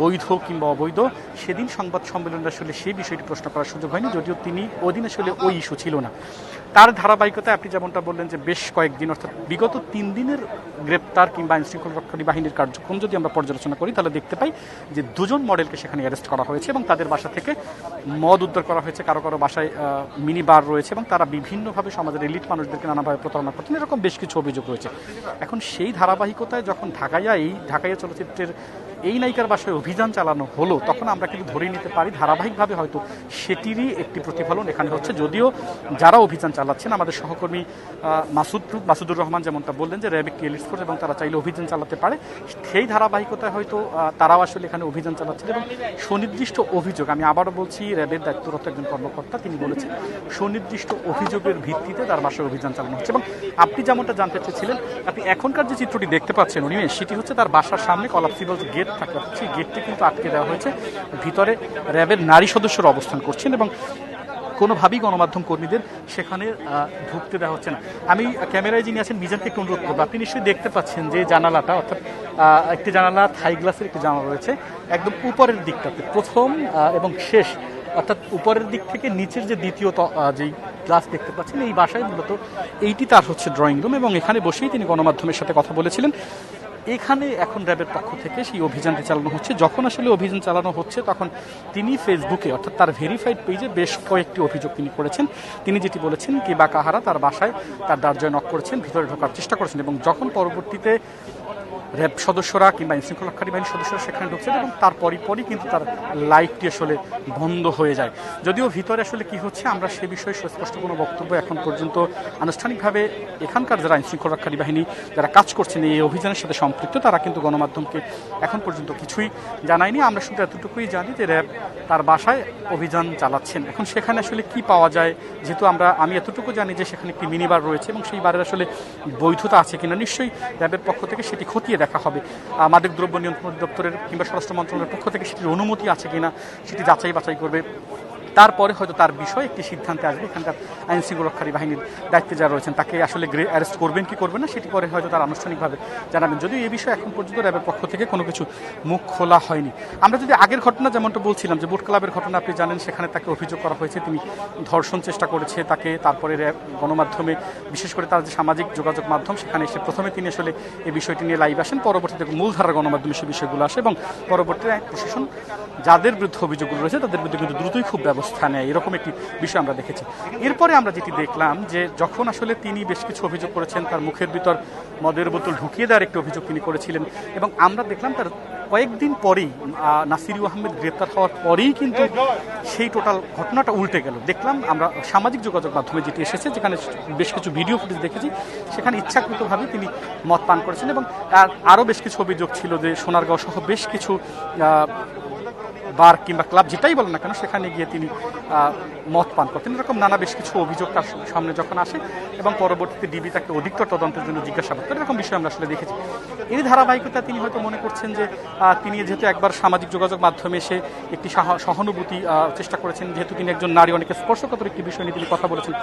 [SPEAKER 4] বৈধ কিংবা অবৈধ সেদিন সংবাদ সম্মেলনে আসলে সেই বিষয়টি প্রশ্ন করার সুযোগ হয়নি, যদিও তিনি ওই দিন আসলে ওই ইস্যু ছিল না। তার ধারাবাহিকতায় আপনি যেমনটা বললেন যে বেশ কয়েকদিন, অর্থাৎ বিগত 3 দিনের গ্রেপ্তার কিংবা আইন শৃঙ্খলা রক্ষাকারী বাহিনীর কার্যক্রম যদি আমরা পর্যালোচনা করি তাহলে দেখতে পাই যে 2 জন মডেলকে সেখানে অ্যারেস্ট করা হয়েছে এবং তাদের বাসা থেকে মদ উদ্ধার করা হয়েছে, কারো কারো বাসায় মিনি বার রয়েছে এবং তারা বিভিন্নভাবে সমাজের এলিট মানুষদেরকে নানাভাবে প্রতারণা করছেন, এরকম বেশ কিছু অভিযোগ রয়েছে। এখন সেই ধারাবাহিকতায় যখন ঢাকাইয়া চলচ্চিত্রের এই নায়িকার বাসায় অভিযান চালানো হলো তখন আমরা কিন্তু ধরে নিতে পারি ধারাবাহিকভাবে হয়তো সেটিরই একটি প্রতিফলন এখানে হচ্ছে। যদিও যারা অভিযান চালাচ্ছেন আমাদের সহকর্মী মাসুদুর রহমান যেমনটা বললেন যে র্যাব একটি এলিট ফোর্স এবং তারা চাইলে অভিযান চালাতে পারে, সেই ধারাবাহিকতায় হয়তো তারাও আসলে এখানে অভিযান চালাচ্ছেন এবং সুনির্দিষ্ট অভিযোগ, আমি আবারও বলছি র্যাবের দায়িত্বরত একজন কর্মকর্তা তিনি বলেছেন সুনির্দিষ্ট অভিযোগের ভিত্তিতে তার বাসায় অভিযান চালানো হচ্ছে। এবং আপনি যেমনটা জানতে চেয়েছিলেন, আপনি এখনকার যে চিত্রটি দেখতে পাচ্ছেন উনিমেষ, সেটি হচ্ছে তার বাসার সামনে কলাপসিবল গেট থাকে, সেই গেটটি কিন্তু আটকে দেওয়া হয়েছে, ভিতরে র্যাবের নারী সদস্যরা অবস্থান করছেন এবং কোনোভাবেই গণমাধ্যম কর্মীদের সেখানে ঢুকতে দেওয়া হচ্ছে না। আমি ক্যামেরায় যিনি আছেন মিজানকে একটু অনুরোধ করবো, আপনি নিশ্চয়ই দেখতে পাচ্ছেন যে জানালাটা, অর্থাৎ একটি জানালা থাই গ্লাসের একটি জানালা রয়েছে একদম উপরের দিকটাতে, প্রথম এবং শেষ, অর্থাৎ উপরের দিক থেকে নিচের যে দ্বিতীয় যেই গ্লাস দেখতে পাচ্ছেন, এই বাসায় মূলত এইটি তার হচ্ছে ড্রয়িং রুম, এবং এখানে বসেই তিনি গণমাধ্যমের সাথে কথা বলেছিলেন। এখানে এখন র্যাবের পক্ষ থেকে সেই অভিযানটি চালানো হচ্ছে। যখন আসলে অভিযান চালানো হচ্ছে তখন তিনি ফেসবুকে, অর্থাৎ তার ভেরিফাইড পেজে বেশ কয়েকটি অভিযোগ তিনি করেছেন। তিনি যেটি বলেছেন, কে বা কাহারা তার বাসায় তার দরজায় নক করেছেন, ভিতরে ঢোকার চেষ্টা করেছেন, এবং যখন পরবর্তীতে র্যাব সদস্যরা কিংবা আইনশৃঙ্খলা রক্ষাকারী বাহিনীর সদস্যরা সেখানে ঢুকছেন, এবং তারপরই কিন্তু তার লাইটটি আসলে বন্ধ হয়ে যায়। যদিও ভিতরে আসলে কি হচ্ছে আমরা সে বিষয়ে সুস্পষ্ট কোনো বক্তব্য এখন পর্যন্ত আনুষ্ঠানিকভাবে এখানকার যারা আইনশৃঙ্খলা রক্ষাকারী বাহিনী যারা কাজ করছেন এই অভিযানের সাথে সম্পৃক্ত, তারা কিন্তু গণমাধ্যমকে এখন পর্যন্ত কিছুই জানায়নি। আমরা শুধু এতটুকুই জানি যে র্যাব তার বাসায় অভিযান চালাচ্ছেন। এখন সেখানে আসলে কি পাওয়া যায়, যেহেতু আমি এতটুকু জানি যে সেখানে একটি মিনি বার রয়েছে, এবং সেই বারের আসলে বৈধতা আছে কিনা নিশ্চয়ই র্যাবের পক্ষ থেকে সেটি খতিয়ে দেখা হবে। মাদক দ্রব্য নিয়ন্ত্রণ অধিদপ্তরের কিংবা স্বরাষ্ট্র মন্ত্রণালয়ের পক্ষ থেকে সেটির অনুমতি আছে কিনা সেটি যাচাই বাছাই করবে। তারপরে হয়তো তার বিষয়ে একটি সিদ্ধান্তে আসবে। এখানকার আইনশৃঙ্খলা রক্ষাকারী বাহিনীর দায়িত্বে যারা রয়েছেন তাকে আসলে অ্যারেস্ট করবেন কি করবেন না সেটি পরে হয়তো তারা আনুষ্ঠানিকভাবে জানাবেন। যদিও এই বিষয়ে এখন পর্যন্ত র্যাবের পক্ষ থেকে কোনো কিছু মুখ খোলা হয়নি। আমরা যদি আগের ঘটনা যেমনটা বলছিলাম যে বোট ক্লাবের ঘটনা আপনি জানেন, সেখানে তাকে অভিযোগ করা হয়েছে তিনি ধর্ষণ চেষ্টা করেছে তাকে, তারপরে র্যাব গণমাধ্যমে বিশেষ করে তার যে সামাজিক যোগাযোগ মাধ্যম সেখানে এসে প্রথমে তিনি আসলে এই বিষয়টি নিয়ে লাইভ আসেন, পরবর্তীতে মূলধারার গণমাধ্যমে সে বিষয়গুলো আসে, এবং পরবর্তীতে প্রশাসন যাদের বিরুদ্ধে অভিযোগগুলো রয়েছে তাদের বিরুদ্ধে কিন্তু দ্রুতই খুব ব্যবস্থা নেয়, এরকম একটি বিষয় আমরা দেখেছি। এরপরে আমরা যেটি দেখলাম যে যখন আসলে তিনি বেশ কিছু অভিযোগ করেছেন, তার মুখের ভিতর মদের বোতল ঢুকিয়ে দেওয়ার একটি অভিযোগ তিনি করেছিলেন, এবং আমরা দেখলাম তার কয়েকদিন পরেই নাসিরু আহমেদ গ্রেপ্তার হওয়ার পরেই কিন্তু সেই টোটাল ঘটনাটা উল্টে গেল। দেখলাম আমরা সামাজিক যোগাযোগ মাধ্যমে যেটি এসেছে, যেখানে বেশ কিছু ভিডিও ফুটেজ দেখেছি, সেখানে ইচ্ছাকৃতভাবে তিনি মদ পান করেছেন, এবং আরও বেশ কিছু অভিযোগ ছিল যে সোনারগাঁও সহ বেশ কিছু বার কিংবা ক্লাব যেটাই বলেন না কেন সেখানে গিয়ে তিনি মদ পান করতেন। এরকম নানা বেশ কিছু অভিযোগ তার সামনে যখন আসে, এবং পরবর্তীতে ডিবি তাকে অধিকতর তদন্তের জন্য জিজ্ঞাসাবাদ করে, এরকম বিষয় আমরা আসলে দেখেছি। এই ধারাবাহিকতা তিনি হয়তো মনে করছেন যে তিনি যেহেতু একবার সামাজিক যোগাযোগ মাধ্যমে এসে একটি সহানুভূতি চেষ্টা করেছেন, যেহেতু তিনি একজন নারী, অনেকে স্পর্শকাতর একটি বিষয় নিয়ে তিনি কথা বলেছেন,